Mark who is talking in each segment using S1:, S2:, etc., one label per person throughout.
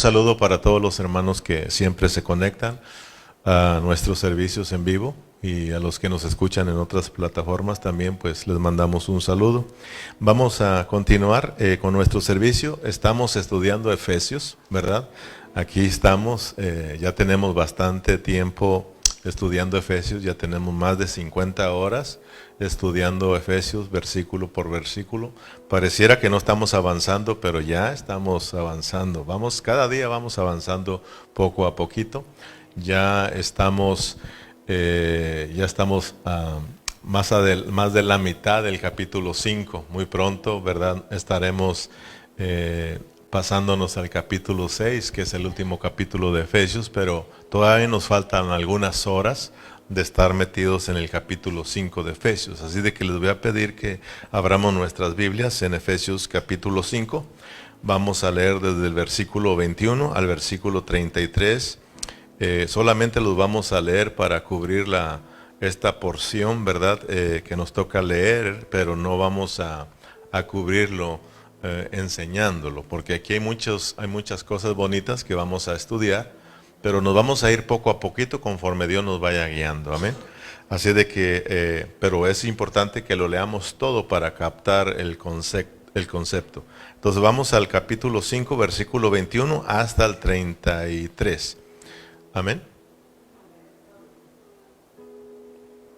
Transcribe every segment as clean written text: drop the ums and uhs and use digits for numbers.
S1: saludo para todos los hermanos que siempre se conectan a nuestros servicios en vivo y a los que nos escuchan en otras plataformas también, pues les mandamos un saludo. Vamos a continuar con nuestro servicio. Estamos estudiando Efesios, ¿verdad? Aquí estamos, ya tenemos bastante tiempo estudiando Efesios, ya tenemos más de 50 horas estudiando Efesios versículo por versículo. Pareciera que no estamos avanzando, pero ya estamos avanzando. Cada día vamos avanzando poco a poquito. Ya estamos más de la mitad del capítulo 5. Muy pronto, ¿verdad? Estaremos pasándonos al capítulo 6, que es el último capítulo de Efesios, pero todavía nos faltan algunas horas de estar metidos en el capítulo 5 de Efesios. Así de que les voy a pedir que abramos nuestras Biblias en Efesios capítulo 5. Vamos a leer desde el versículo 21 al versículo 33. Solamente los vamos a leer para cubrir esta porción, ¿verdad? Que nos toca leer, pero no vamos a cubrirlo enseñándolo, porque aquí hay muchas cosas bonitas que vamos a estudiar, pero nos vamos a ir poco a poquito conforme Dios nos vaya guiando, amén. Así de que, pero es importante que lo leamos todo para captar el concepto. Entonces vamos al capítulo 5, versículo 21 hasta el 33. Amén.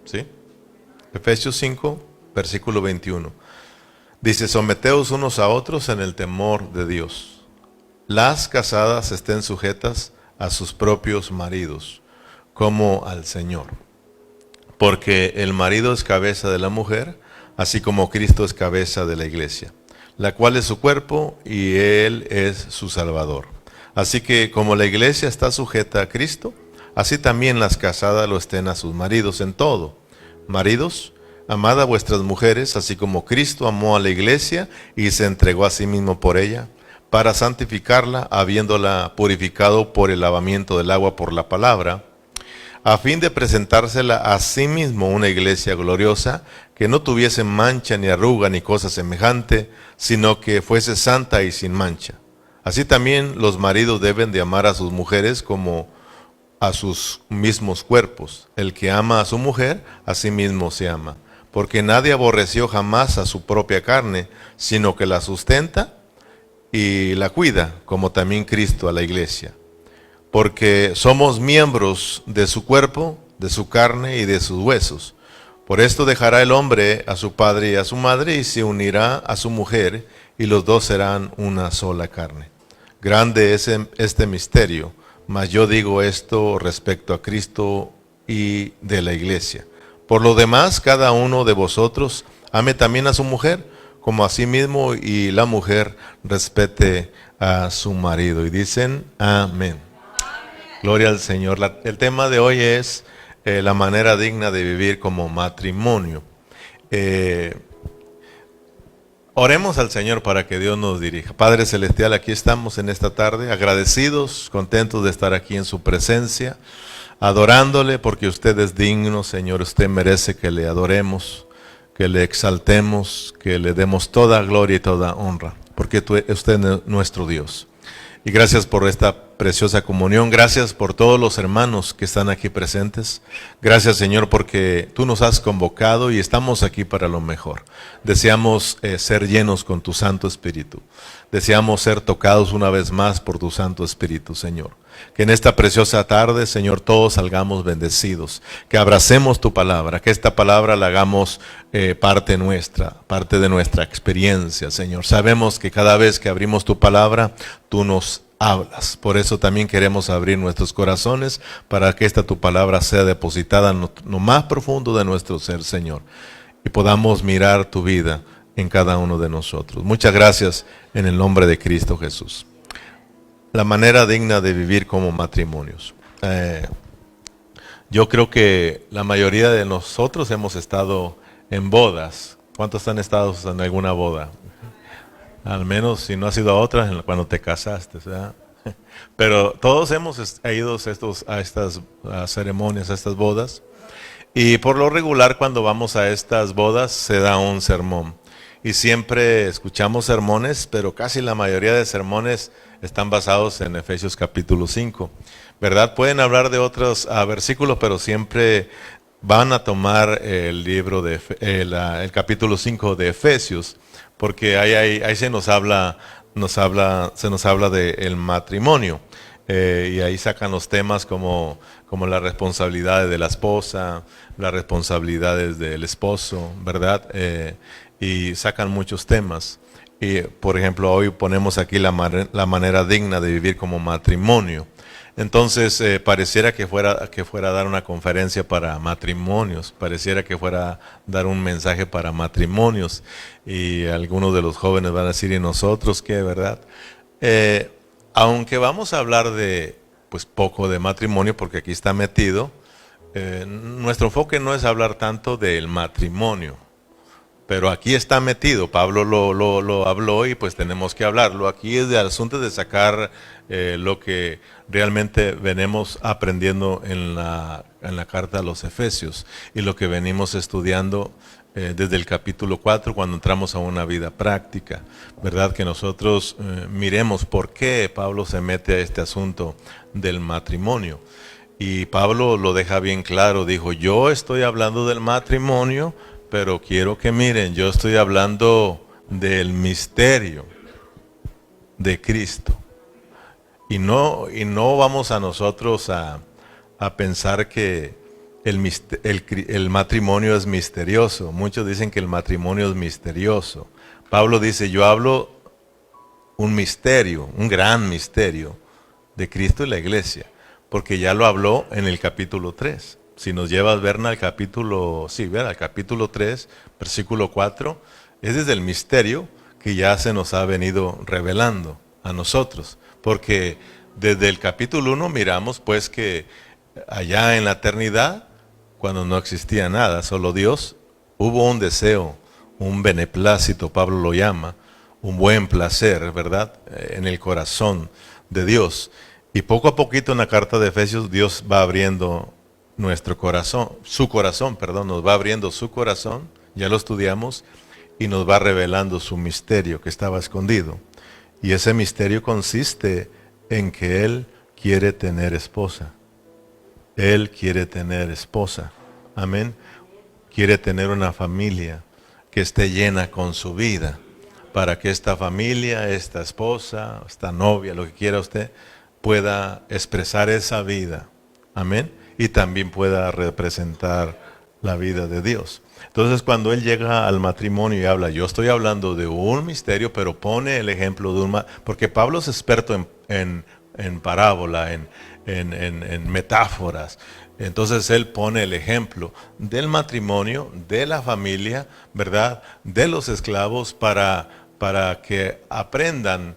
S1: ¿Sí? Efesios 5, versículo 21. Dice: someteos unos a otros en el temor de Dios. Las casadas estén sujetas a sus propios maridos, como al Señor. Porque el marido es cabeza de la mujer, así como Cristo es cabeza de la iglesia, la cual es su cuerpo y Él es su Salvador. Así que como la iglesia está sujeta a Cristo, así también las casadas lo estén a sus maridos en todo. Maridos, amad a vuestras mujeres, así como Cristo amó a la iglesia y se entregó a sí mismo por ella, para santificarla, habiéndola purificado por el lavamiento del agua por la palabra, a fin de presentársela a sí mismo una iglesia gloriosa, que no tuviese mancha ni arruga ni cosa semejante, sino que fuese santa y sin mancha. Así también los maridos deben de amar a sus mujeres como a sus mismos cuerpos. El que ama a su mujer, a sí mismo se ama. Porque nadie aborreció jamás a su propia carne, sino que la sustenta y la cuida, como también Cristo a la iglesia. Porque somos miembros de su cuerpo, de su carne y de sus huesos. Por esto dejará el hombre a su padre y a su madre, y se unirá a su mujer, y los dos serán una sola carne. Grande es este misterio, mas yo digo esto respecto a Cristo y de la iglesia. Por lo demás, cada uno de vosotros ame también a su mujer, como a sí mismo, y la mujer respete a su marido. Y dicen amén. Gloria al Señor. El tema de hoy es la manera digna de vivir como matrimonio. Oremos al Señor para que Dios nos dirija. Padre Celestial, aquí estamos en esta tarde, agradecidos, contentos de estar aquí en su presencia, adorándole porque usted es digno, Señor. Usted merece que le adoremos, que le exaltemos, que le demos toda gloria y toda honra, porque usted es nuestro Dios. Y gracias por esta preciosa comunión. Gracias por todos los hermanos que están aquí presentes. Gracias, Señor, porque tú nos has convocado y estamos aquí para lo mejor. Deseamos ser llenos con tu Santo Espíritu. Deseamos ser tocados una vez más por tu Santo Espíritu, Señor. Que en esta preciosa tarde, Señor, todos salgamos bendecidos. Que abracemos tu palabra, que esta palabra la hagamos parte de nuestra experiencia, Señor. Sabemos que cada vez que abrimos tu palabra, tú nos hablas. Por eso también queremos abrir nuestros corazones para que esta tu palabra sea depositada en lo más profundo de nuestro ser, Señor. Y podamos mirar tu vida en cada uno de nosotros. Muchas gracias en el nombre de Cristo Jesús. La manera digna de vivir como matrimonios. Yo creo que la mayoría de nosotros hemos estado en bodas. ¿Cuántos han estado en alguna boda? Al menos si no has ido a otra, cuando te casaste, ¿verdad? Pero todos hemos ido a estas ceremonias, a estas bodas. Y por lo regular, cuando vamos a estas bodas, se da un sermón. Y siempre escuchamos sermones, pero casi la mayoría de sermones están basados en Efesios capítulo 5, ¿verdad? Pueden hablar de otros versículos, pero siempre van a tomar el libro de el capítulo 5 de Efesios, porque ahí se nos habla del matrimonio. Y ahí sacan los temas como las responsabilidades de la esposa, las responsabilidades del esposo, ¿verdad? Y sacan muchos temas. Y, por ejemplo, hoy ponemos aquí la manera digna de vivir como matrimonio. Entonces, pareciera que fuera a dar una conferencia para matrimonios, pareciera que fuera a dar un mensaje para matrimonios. Y algunos de los jóvenes van a decir, ¿y nosotros qué, verdad? Aunque vamos a hablar de, pues, poco de matrimonio, porque aquí está metido, nuestro enfoque no es hablar tanto del matrimonio, pero aquí está metido. Pablo lo habló y pues tenemos que hablarlo. Aquí es del asunto de sacar lo que realmente venimos aprendiendo en la carta a los Efesios y lo que venimos estudiando desde el capítulo 4 cuando entramos a una vida práctica, ¿verdad? Que nosotros miremos por qué Pablo se mete a este asunto del matrimonio. Y Pablo lo deja bien claro, dijo, yo estoy hablando del matrimonio, pero quiero que miren, yo estoy hablando del misterio de Cristo. Y no vamos a nosotros a pensar que el matrimonio es misterioso. Muchos dicen que el matrimonio es misterioso. Pablo dice, yo hablo un misterio, un gran misterio de Cristo y la iglesia, porque ya lo habló en el capítulo 3. Si nos llevas, Berna, al capítulo 3, versículo 4, ese es el misterio que ya se nos ha venido revelando a nosotros. Porque desde el capítulo 1 miramos pues que allá en la eternidad, cuando no existía nada, solo Dios, hubo un deseo, un beneplácito, Pablo lo llama, un buen placer, ¿verdad? En el corazón de Dios. Y poco a poquito en la carta de Efesios Dios va abriendo nuestro corazón, nos va abriendo su corazón, ya lo estudiamos, y nos va revelando su misterio que estaba escondido. Y ese misterio consiste en que Él quiere tener esposa. Él quiere tener esposa. Amén. Quiere tener una familia que esté llena con su vida, para que esta familia, esta esposa, esta novia, lo que quiera usted, pueda expresar esa vida. Amén. Y también pueda representar la vida de Dios. Entonces, cuando él llega al matrimonio y habla, yo estoy hablando de un misterio, pero pone el ejemplo de porque Pablo es experto en parábola, en metáforas. Entonces él pone el ejemplo del matrimonio, de la familia, ¿verdad? De los esclavos para que aprendan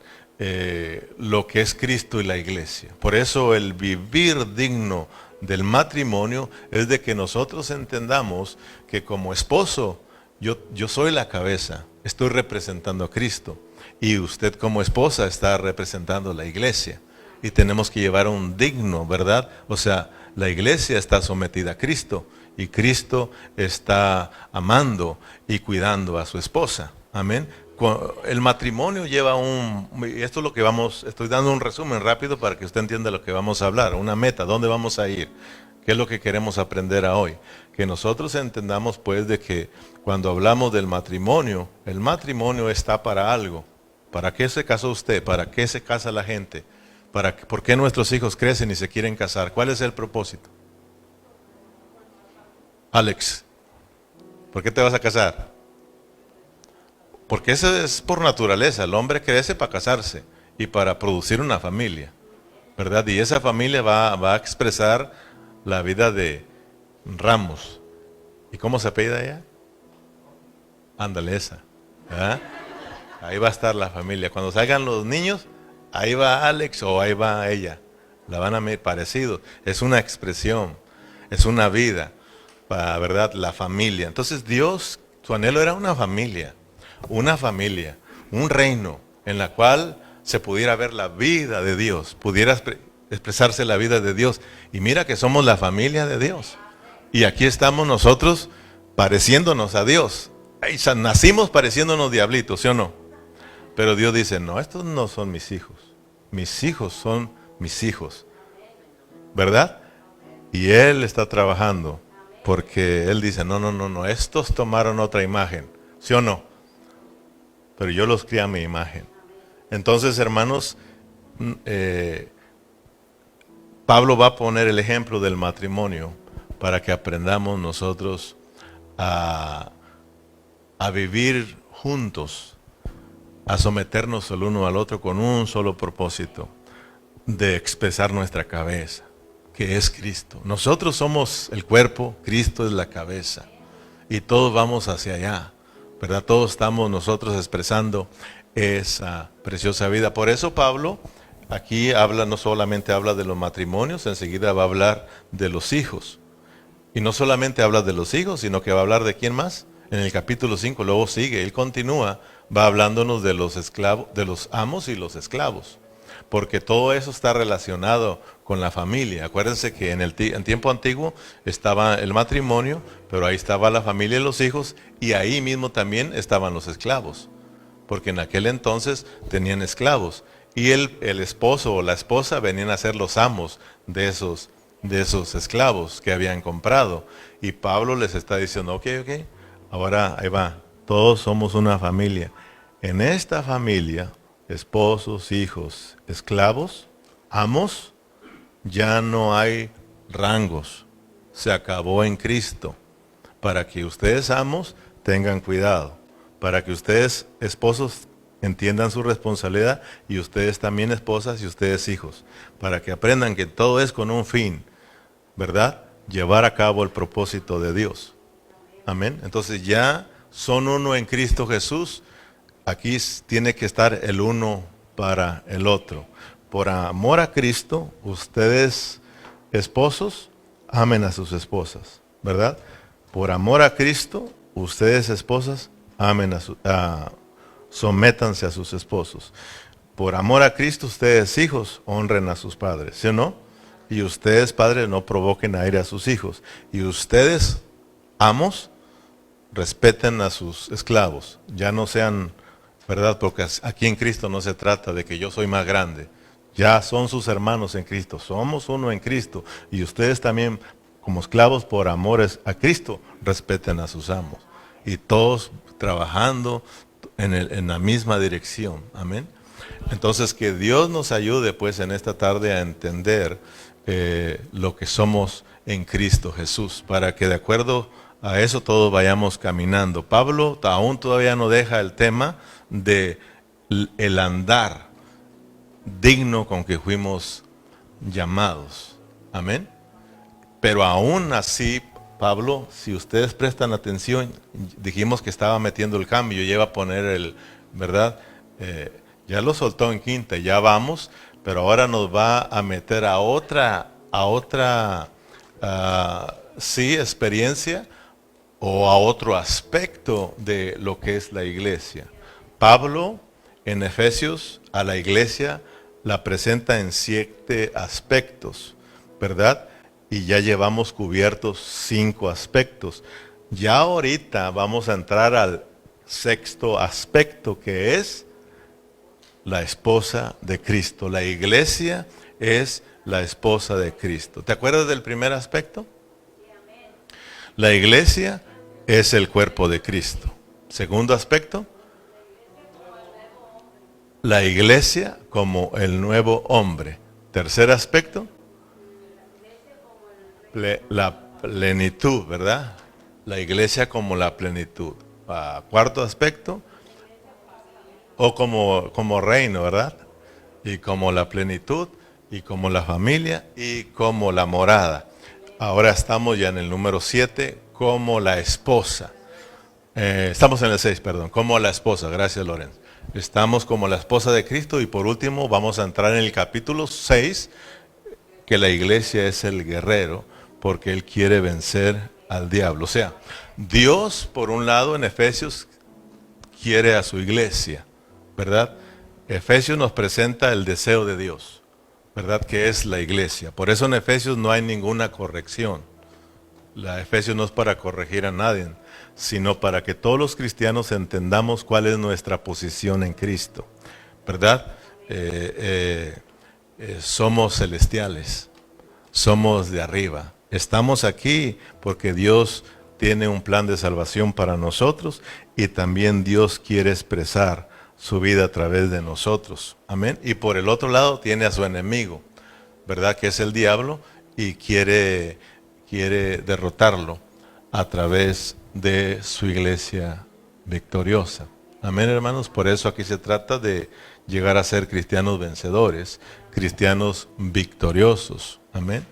S1: lo que es Cristo y la iglesia. Por eso el vivir digno del matrimonio es de que nosotros entendamos que como esposo, yo soy la cabeza, estoy representando a Cristo, y usted como esposa está representando a la iglesia, y tenemos que llevar un digno, ¿verdad? O sea, la iglesia está sometida a Cristo, y Cristo está amando y cuidando a su esposa. Amén. El matrimonio lleva y esto es lo que estoy dando un resumen rápido para que usted entienda lo que vamos a hablar, una meta, dónde vamos a ir, qué es lo que queremos aprender hoy. Que nosotros entendamos pues de que cuando hablamos del matrimonio, el matrimonio está para algo. ¿Para qué se casó usted? ¿Para qué se casa la gente? ¿Por qué nuestros hijos crecen y se quieren casar? ¿Cuál es el propósito? Alex, ¿por qué te vas a casar? Porque eso es por naturaleza, el hombre crece para casarse y para producir una familia, ¿verdad? Y esa familia va a expresar la vida de Ramos. ¿Y cómo se apellida ella? Ándale esa, ¿verdad? Ahí va a estar la familia. Cuando salgan los niños, ahí va Alex o ahí va ella. La van a ver parecido. Es una expresión, es una vida, ¿verdad? La familia. Entonces Dios, su anhelo era una familia, un reino en la cual se pudiera ver la vida de Dios, pudiera expresarse la vida de Dios. Y mira que somos la familia de Dios. Y aquí estamos nosotros pareciéndonos a Dios. Nacimos pareciéndonos diablitos, ¿sí o no? Pero Dios dice, no, estos no son mis hijos. mis hijos son mis hijos, ¿verdad? Y Él está trabajando, porque Él dice, no, estos tomaron otra imagen, ¿sí o no? Pero yo los crié a mi imagen. Entonces, hermanos, Pablo va a poner el ejemplo del matrimonio para que aprendamos nosotros a vivir juntos, a someternos el uno al otro con un solo propósito, de expresar nuestra cabeza, que es Cristo. Nosotros somos el cuerpo, Cristo es la cabeza, y todos vamos hacia allá, ¿verdad? Todos estamos nosotros expresando esa preciosa vida. Por eso Pablo aquí habla, no solamente habla de los matrimonios, enseguida va a hablar de los hijos. Y no solamente habla de los hijos, sino que va a hablar de quién más. En el capítulo 5, luego sigue, él continúa, va hablándonos de los esclavos, de los amos y los esclavos. Porque todo eso está relacionado con la familia. Acuérdense que en tiempo antiguo estaba el matrimonio, pero ahí estaba la familia y los hijos, y ahí mismo también estaban los esclavos. Porque en aquel entonces tenían esclavos. Y el esposo o la esposa venían a ser los amos de esos esclavos que habían comprado. Y Pablo les está diciendo, ok, ahora ahí va, todos somos una familia. En esta familia, esposos, hijos, esclavos, amos, ya no hay rangos. Se acabó en Cristo. Para que ustedes amos tengan cuidado. Para que ustedes esposos entiendan su responsabilidad, y ustedes también esposas y ustedes hijos, para que aprendan que todo es con un fin, ¿verdad? Llevar a cabo el propósito de Dios. Amén. Entonces ya son uno en Cristo Jesús. Aquí tiene que estar el uno para el otro. Por amor a Cristo, ustedes esposos, amen a sus esposas, ¿verdad? Por amor a Cristo, ustedes esposas, amen sométanse a sus esposos. Por amor a Cristo, ustedes hijos, honren a sus padres, ¿sí o no? Y ustedes, padres, no provoquen a ira a sus hijos. Y ustedes, amos, respeten a sus esclavos. Ya no sean, ¿verdad? Porque aquí en Cristo no se trata de que yo soy más grande. Ya son sus hermanos en Cristo. Somos uno en Cristo. Y ustedes también, como esclavos por amores a Cristo, respeten a sus amos. Y todos trabajando en la misma dirección. Amén. Entonces, que Dios nos ayude pues en esta tarde a entender lo que somos en Cristo Jesús, para que de acuerdo a eso todos vayamos caminando. Pablo aún todavía no deja el tema de el andar digno con que fuimos llamados. Amén. Pero aún así, Pablo, si ustedes prestan atención, dijimos que estaba metiendo el cambio, ya iba a poner ¿verdad? Ya lo soltó en quinta, ya vamos, pero ahora nos va a meter a otra sí, experiencia, o a otro aspecto de lo que es la iglesia. Pablo en Efesios a la iglesia la presenta en 7 aspectos, ¿verdad? Y ya llevamos cubiertos 5 aspectos. Ya ahorita vamos a entrar al 6º aspecto, que es la esposa de Cristo. La iglesia es la esposa de Cristo. ¿Te acuerdas del primer aspecto? La iglesia es el cuerpo de Cristo. Segundo aspecto, la iglesia como el nuevo hombre. Tercer aspecto, la plenitud, ¿verdad? La iglesia como la plenitud. Cuarto aspecto, o como reino, ¿verdad? Y como la plenitud, y como la familia, y como la morada. Ahora estamos ya en el número 7, como la esposa. Estamos en el 6, perdón, como la esposa. Gracias, Lorenzo. Estamos como la esposa de Cristo, y por último vamos a entrar en el capítulo 6, que la iglesia es el guerrero, porque él quiere vencer al diablo. O sea, Dios, por un lado, en Efesios, quiere a su iglesia, ¿verdad? Efesios nos presenta el deseo de Dios, ¿verdad? Que es la iglesia. Por eso en Efesios no hay ninguna corrección. La Efesios no es para corregir a nadie, sino para que todos los cristianos entendamos cuál es nuestra posición en Cristo, ¿verdad? somos celestiales, somos de arriba. Estamos aquí porque Dios tiene un plan de salvación para nosotros y también Dios quiere expresar su vida a través de nosotros. Amén. Y por el otro lado tiene a su enemigo, ¿verdad? Que es el diablo, y quiere derrotarlo a través de su iglesia victoriosa. Amén, hermanos. Por eso aquí se trata de llegar a ser cristianos vencedores, cristianos victoriosos. Amén.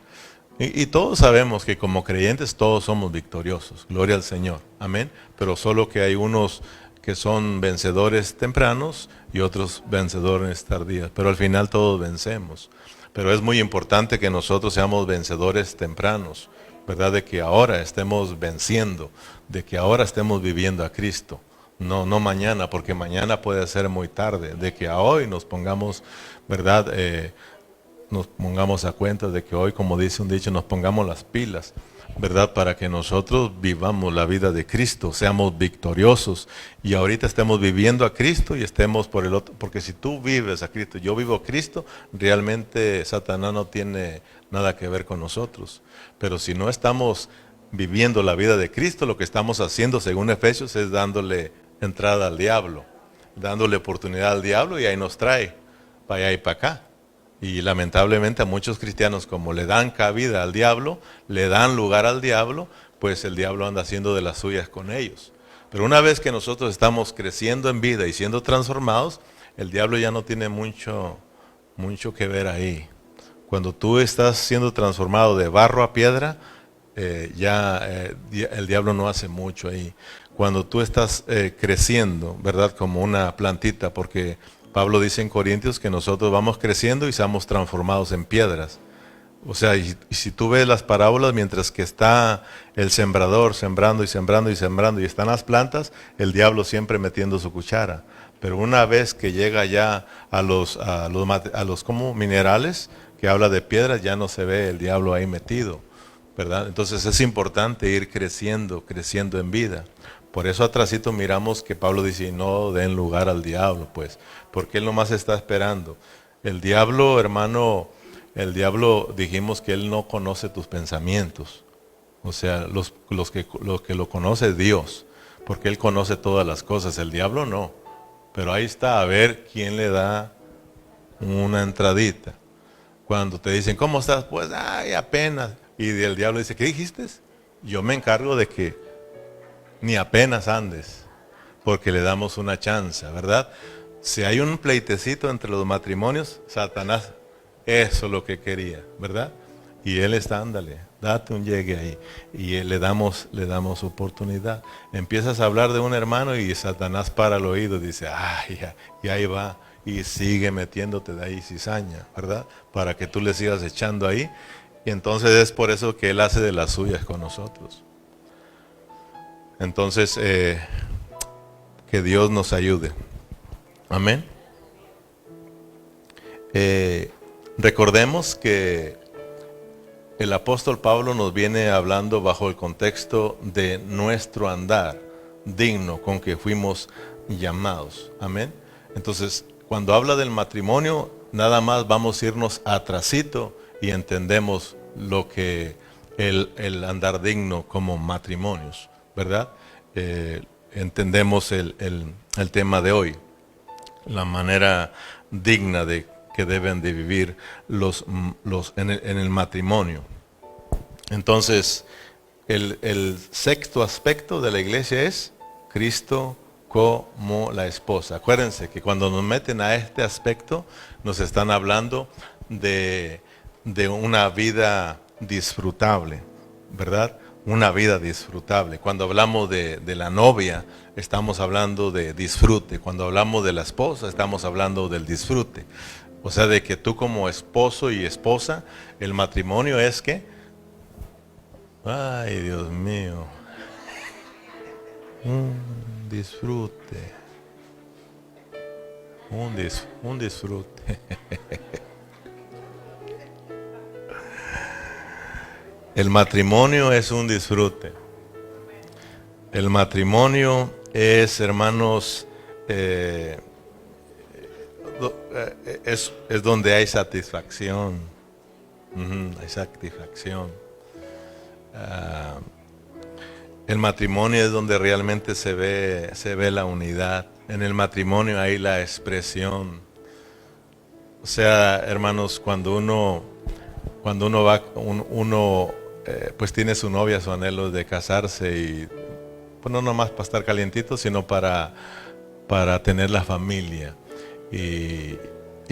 S1: Y todos sabemos que como creyentes todos somos victoriosos. Gloria al Señor. Amén. Pero solo que hay unos que son vencedores tempranos y otros vencedores tardíos. Pero al final todos vencemos. Pero es muy importante que nosotros seamos vencedores tempranos, ¿verdad? De que ahora estemos venciendo, de que ahora estemos viviendo a Cristo. No mañana, porque mañana puede ser muy tarde. De que a hoy nos pongamos, ¿verdad? Nos pongamos a cuenta de que hoy, como dice un dicho, nos pongamos las pilas, ¿verdad? Para que nosotros vivamos la vida de Cristo, seamos victoriosos y ahorita estemos viviendo a Cristo y estemos por el otro, porque si tú vives a Cristo, yo vivo a Cristo, realmente Satanás no tiene nada que ver con nosotros. Pero si no estamos viviendo la vida de Cristo, lo que estamos haciendo, según Efesios, es dándole entrada al diablo, dándole oportunidad al diablo, y ahí nos trae para allá y para acá. Y lamentablemente a muchos cristianos, como le dan cabida al diablo, le dan lugar al diablo, pues el diablo anda haciendo de las suyas con ellos. Pero una vez que nosotros estamos creciendo en vida y siendo transformados, el diablo ya no tiene mucho que ver ahí. Cuando tú estás siendo transformado de barro a piedra, el diablo no hace mucho ahí. Cuando tú estás creciendo, ¿verdad? Como una plantita, porque Pablo dice en Corintios que nosotros vamos creciendo y somos transformados en piedras. O sea, y si tú ves las parábolas, mientras que está el sembrador sembrando y sembrando y sembrando y están las plantas, el diablo siempre metiendo su cuchara. Pero una vez que llega ya a los como minerales, que habla de piedras, ya no se ve el diablo ahí metido, ¿verdad? Entonces es importante ir creciendo en vida. Por eso atrásito miramos que Pablo dice, no den lugar al diablo, pues, porque él nomás está esperando. El diablo, hermano, dijimos que él no conoce tus pensamientos. O sea, los que lo conoce es Dios, porque él conoce todas las cosas. El diablo no. Pero ahí está, a ver quién le da una entradita. Cuando te dicen, ¿cómo estás? Pues, ay, apenas. Y el diablo dice, ¿qué dijiste? Yo me encargo de que ni apenas andes, porque le damos una chance, ¿verdad? Si hay un pleitecito entre los matrimonios, Satanás, eso es lo que quería, ¿verdad? Y él está, ándale, date un llegue ahí. Y le damos oportunidad. Empiezas a hablar de un hermano y Satanás para el oído, dice, ay, y ahí va. Y sigue metiéndote de ahí cizaña, ¿verdad? Para que tú le sigas echando ahí. Y entonces es por eso que él hace de las suyas con nosotros. Entonces, que Dios nos ayude. Amén. Recordemos que el apóstol Pablo nos viene hablando bajo el contexto de nuestro andar digno con que fuimos llamados. Amén. Entonces, cuando habla del matrimonio, nada más vamos a irnos atrasito y entendemos lo que el andar digno como matrimonios, ¿verdad? Entendemos el tema de hoy, la manera digna de que deben de vivir en el matrimonio. Entonces, el sexto aspecto de la iglesia es Cristo como la esposa. Acuérdense que cuando nos meten a este aspecto, nos están hablando de una vida disfrutable, ¿verdad? Una vida disfrutable. Cuando hablamos de la novia, estamos hablando de disfrute. Cuando hablamos de la esposa, estamos hablando del disfrute. O sea, de que tú como esposo y esposa, el matrimonio es que, ay, Dios mío, un disfrute. Un disfrute. El matrimonio es un disfrute. El matrimonio es, hermanos, es donde hay satisfacción. Hay satisfacción. El matrimonio es donde realmente se ve la unidad. En el matrimonio hay la expresión. O sea, hermanos, cuando uno va, pues tiene su novia, su anhelo de casarse y pues no nomás para estar calientito, sino para tener la familia. Y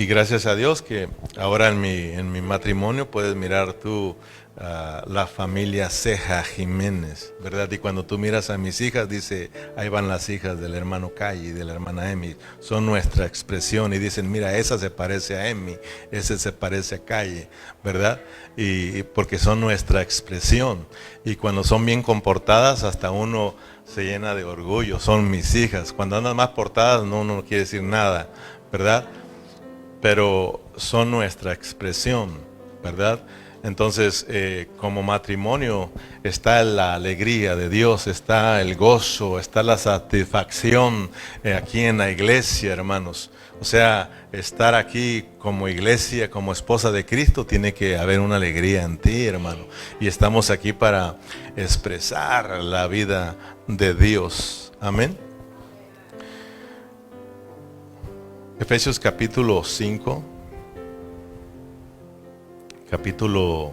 S1: gracias a Dios que ahora en mi matrimonio puedes mirar tú la familia Ceja Jiménez, ¿verdad? Y cuando tú miras a mis hijas, dice, ahí van las hijas del hermano Calle y de la hermana Emi, son nuestra expresión y dicen, mira, esa se parece a Emi, ese se parece a Calle, ¿verdad? Y porque son nuestra expresión. Y cuando son bien comportadas, hasta uno se llena de orgullo, son mis hijas. Cuando andan más portadas, no, uno no quiere decir nada, ¿verdad? Pero son nuestra expresión, ¿verdad? Entonces, como matrimonio está la alegría de Dios, está el gozo, está la satisfacción aquí en la iglesia, hermanos. O sea, estar aquí como iglesia, como esposa de Cristo, tiene que haber una alegría en ti, hermano. Y estamos aquí para expresar la vida de Dios. Amén. Efesios capítulo 5. Capítulo,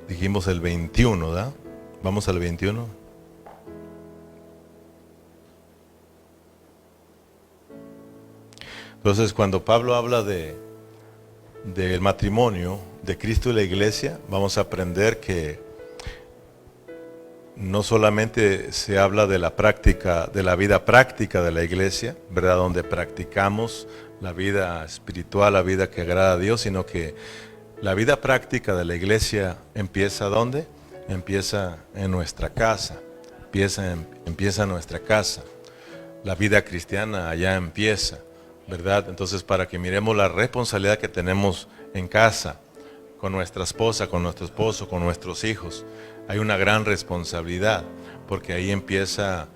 S1: dijimos el 21, ¿verdad? Vamos al 21. Entonces, cuando Pablo habla del matrimonio, de Cristo y la iglesia, vamos a aprender que no solamente se habla de la práctica, de la vida práctica de la iglesia, ¿verdad? Donde practicamos la vida espiritual, la vida que agrada a Dios, sino que la vida práctica de la iglesia empieza ¿dónde? Empieza en nuestra casa, empieza en nuestra casa. La vida cristiana allá empieza, ¿verdad? Entonces, para que miremos la responsabilidad que tenemos en casa, con nuestra esposa, con nuestro esposo, con nuestros hijos, hay una gran responsabilidad, porque ahí empieza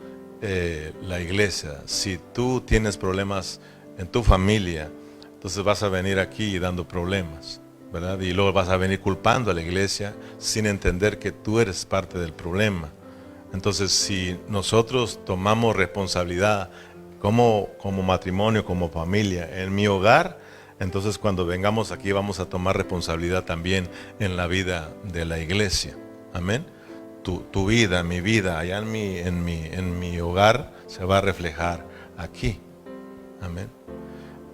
S1: la iglesia. Si tú tienes problemas en tu familia, entonces vas a venir aquí dando problemas, ¿verdad? Y luego vas a venir culpando a la iglesia sin entender que tú eres parte del problema. Entonces, si nosotros tomamos responsabilidad como matrimonio, como familia, en mi hogar, entonces cuando vengamos aquí vamos a tomar responsabilidad también en la vida de la iglesia. Amén. Tu vida, mi vida, allá en mi hogar se va a reflejar aquí. Amén.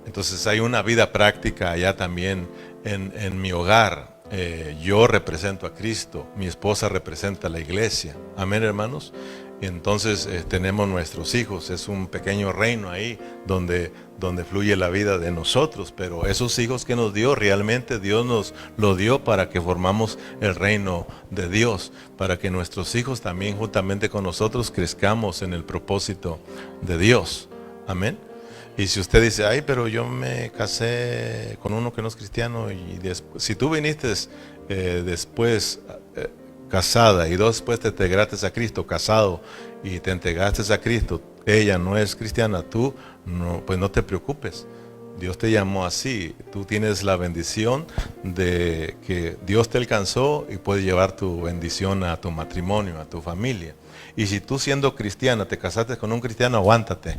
S1: Entonces hay una vida práctica allá también en mi hogar. Yo represento a Cristo, mi esposa representa a la iglesia. Amén, hermanos. Y entonces tenemos nuestros hijos, es un pequeño reino ahí donde fluye la vida de nosotros, pero esos hijos que nos dio, realmente Dios nos lo dio para que formamos el reino de Dios, para que nuestros hijos también juntamente con nosotros crezcamos en el propósito de Dios. Amén. Y si usted dice, ay, pero yo me casé con uno que no es cristiano, y si tú viniste después casada y después te integraste a Cristo, casado y te entregaste a Cristo, ella no es cristiana, tú no, pues no te preocupes. Dios te llamó así, tú tienes la bendición de que Dios te alcanzó y puedes llevar tu bendición a tu matrimonio, a tu familia. Y si tú siendo cristiana te casaste con un cristiano, aguántate,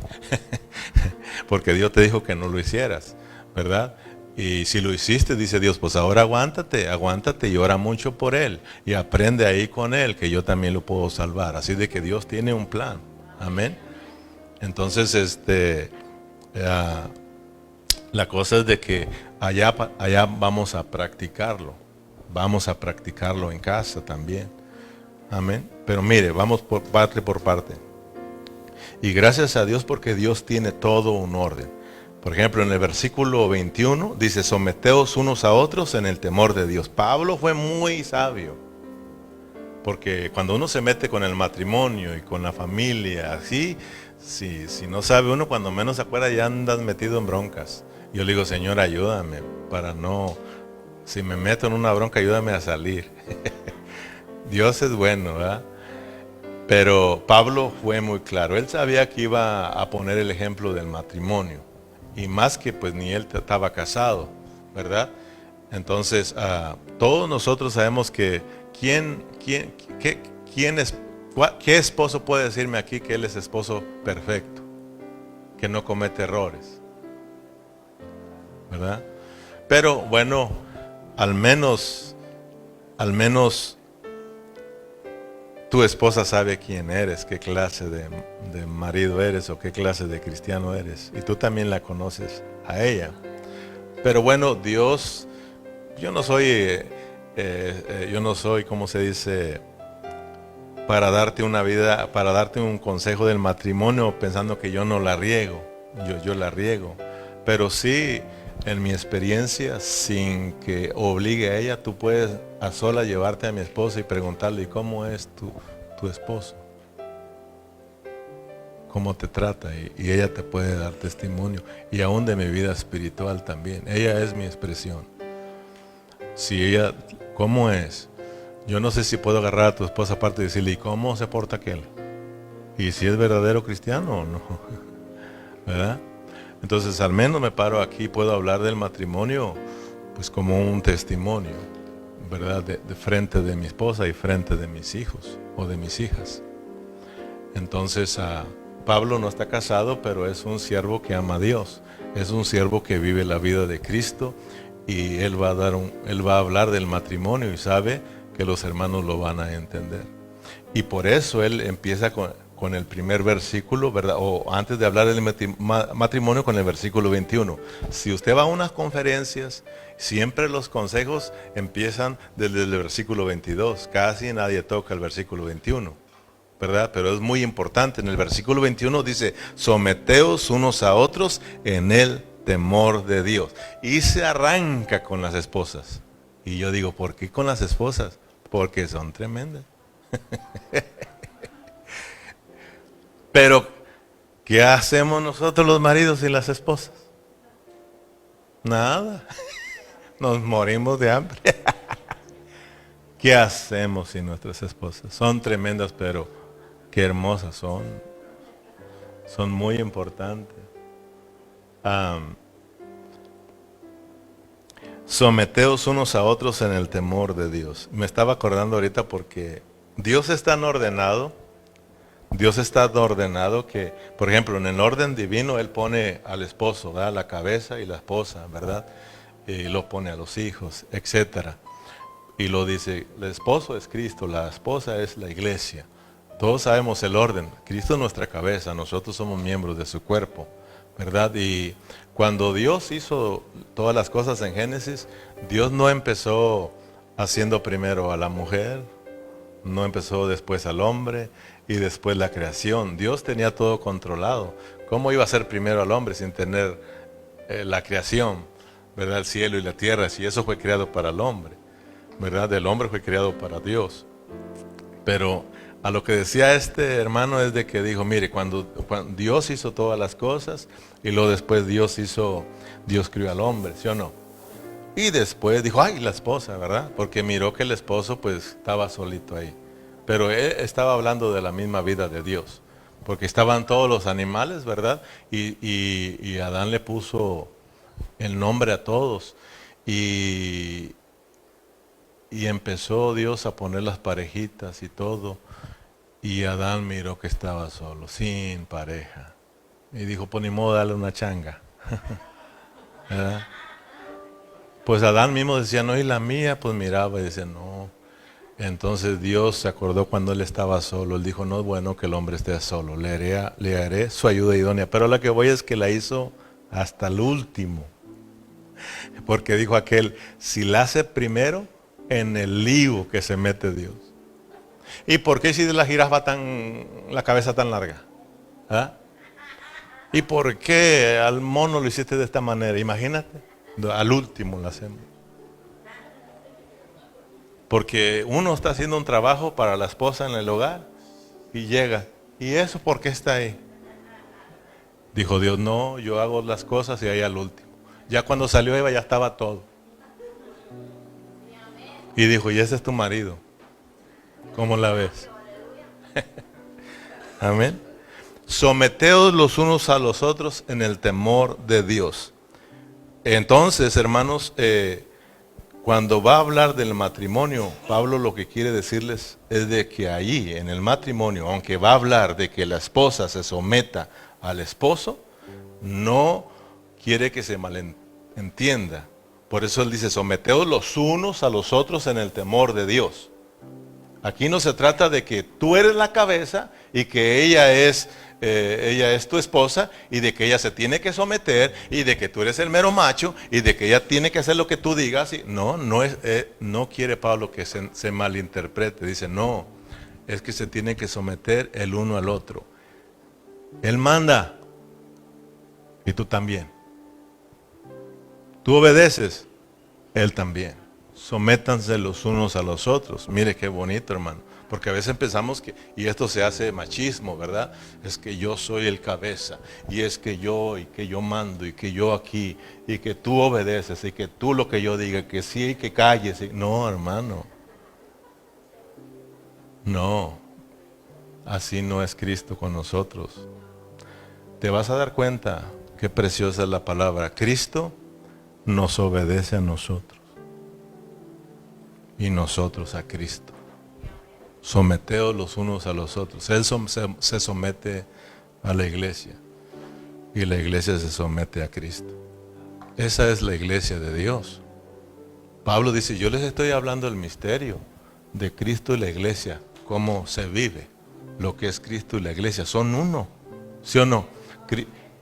S1: porque Dios te dijo que no lo hicieras, ¿verdad? Y si lo hiciste, dice Dios, pues ahora aguántate y ora mucho por él y aprende ahí con él, que yo también lo puedo salvar. Así de que Dios tiene un plan. Amén. Entonces, la cosa es de que allá vamos a practicarlo en casa también. Amén. Pero mire, vamos por parte. Y gracias a Dios porque Dios tiene todo un orden. Por ejemplo, en el versículo 21 dice, someteos unos a otros en el temor de Dios. Pablo fue muy sabio, porque cuando uno se mete con el matrimonio y con la familia, así, si no sabe uno, cuando menos se acuerda ya andas metido en broncas. Yo le digo, Señor, ayúdame para no, si me meto en una bronca, ayúdame a salir. Dios es bueno, ¿verdad? Pero Pablo fue muy claro. Él sabía que iba a poner el ejemplo del matrimonio. Y más que pues ni él estaba casado, ¿verdad? Entonces, todos nosotros sabemos que ¿qué esposo puede decirme aquí que él es esposo perfecto? Que no comete errores, ¿verdad? Pero bueno, al menos tu esposa sabe quién eres, qué clase de marido eres o qué clase de cristiano eres. Y tú también la conoces a ella. Pero bueno, Dios, yo no soy, ¿cómo se dice? Para darte una vida, para darte un consejo del matrimonio pensando que yo no la riego. Yo la riego. Pero sí, en mi experiencia, sin que obligue a ella, tú puedes a sola llevarte a mi esposa y preguntarle, ¿y cómo es tu esposo? ¿Cómo te trata? Y ella te puede dar testimonio. Y aún de mi vida espiritual también. Ella es mi expresión. Si ella, ¿cómo es? Yo no sé si puedo agarrar a tu esposa aparte y decirle, ¿y cómo se porta aquel? Y si es verdadero cristiano o no. ¿Verdad? Entonces al menos me paro aquí, puedo hablar del matrimonio pues como un testimonio, ¿verdad? De frente de mi esposa y frente de mis hijos o de mis hijas. Entonces Pablo no está casado, pero es un siervo que ama a Dios. Es un siervo que vive la vida de Cristo y él va a hablar del matrimonio y sabe que los hermanos lo van a entender. Y por eso él empieza con el primer versículo, ¿verdad? O antes de hablar del matrimonio, con el versículo 21. Si usted va a unas conferencias, siempre los consejos empiezan desde el versículo 22. Casi nadie toca el versículo 21, ¿verdad? Pero es muy importante. En el versículo 21 dice, someteos unos a otros en el temor de Dios. Y se arranca con las esposas. Y yo digo, ¿por qué con las esposas? Porque son tremendas. Pero, ¿qué hacemos nosotros los maridos y las esposas? Nada. Nos morimos de hambre. ¿Qué hacemos sin nuestras esposas? Son tremendas, pero qué hermosas son. Son muy importantes. Someteos unos a otros en el temor de Dios. Me estaba acordando ahorita porque Dios es tan ordenado. Dios está ordenado que, por ejemplo, en el orden divino Él pone al esposo, ¿verdad? La cabeza y la esposa, ¿verdad? Y lo pone a los hijos, etcétera. Y lo dice, el esposo es Cristo, la esposa es la iglesia. Todos sabemos el orden. Cristo es nuestra cabeza, nosotros somos miembros de su cuerpo, ¿verdad? Y cuando Dios hizo todas las cosas en Génesis, Dios no empezó haciendo primero a la mujer, no empezó después al hombre y después la creación. Dios tenía todo controlado. ¿Cómo iba a ser primero al hombre sin tener la creación? ¿Verdad? El cielo y la tierra, si eso fue creado para el hombre, ¿verdad? El hombre fue creado para Dios. Pero a lo que decía este hermano es de que dijo, mire, cuando Dios hizo todas las cosas y luego después Dios crió al hombre, ¿sí o no? Y después dijo, ay, la esposa, ¿verdad? Porque miró que el esposo pues estaba solito ahí. Pero él estaba hablando de la misma vida de Dios. Porque estaban todos los animales, ¿verdad? Y Adán le puso el nombre a todos. Y empezó Dios a poner las parejitas y todo. Y Adán miró que estaba solo, sin pareja. Y dijo, pues ni modo, dale una changa. ¿Verdad? Pues Adán mismo decía, no, y la mía, pues miraba y decía, no. Entonces Dios se acordó cuando él estaba solo. Él dijo, no es bueno que el hombre esté solo, le haré su ayuda idónea. Pero lo que voy es que la hizo hasta el último. Porque dijo aquel, si la hace primero, en el lío que se mete Dios. ¿Y por qué si la jirafa la cabeza tan larga? ¿Ah? ¿Y por qué al mono lo hiciste de esta manera? Imagínate. Al último lo hacemos. Porque uno está haciendo un trabajo para la esposa en el hogar y llega. ¿Y eso por qué está ahí? Dijo Dios, no, yo hago las cosas y ahí al último. Ya cuando salió Eva ya estaba todo. Y dijo, y ese es tu marido. ¿Cómo la ves? Amén. Someteos los unos a los otros en el temor de Dios. Entonces, hermanos, cuando va a hablar del matrimonio, Pablo lo que quiere decirles es de que allí, en el matrimonio, aunque va a hablar de que la esposa se someta al esposo, no quiere que se malentienda. Por eso él dice, someteos los unos a los otros en el temor de Dios. Aquí no se trata de que tú eres la cabeza y que ella es tu esposa y de que ella se tiene que someter y de que tú eres el mero macho y de que ella tiene que hacer lo que tú digas. No quiere Pablo que se malinterprete. Dice, no, es que se tiene que someter el uno al otro. Él manda y tú también. Tú obedeces, él también. Sométanse los unos a los otros. Mire qué bonito, hermano. Porque a veces pensamos que, y esto se hace machismo, ¿verdad? Es que yo soy el cabeza, y es que yo, y que yo mando, y que yo aquí, y que tú obedeces, y que tú lo que yo diga, que sí, y que calles. No, hermano. No. Así no es Cristo con nosotros. Te vas a dar cuenta qué preciosa es la palabra. Cristo nos obedece a nosotros. Y nosotros a Cristo. Someteos los unos a los otros. Él se somete a la iglesia. Y la iglesia se somete a Cristo. Esa es la iglesia de Dios. Pablo dice, yo les estoy hablando del misterio de Cristo y la iglesia. Cómo se vive lo que es Cristo y la iglesia. Son uno. ¿Sí o no?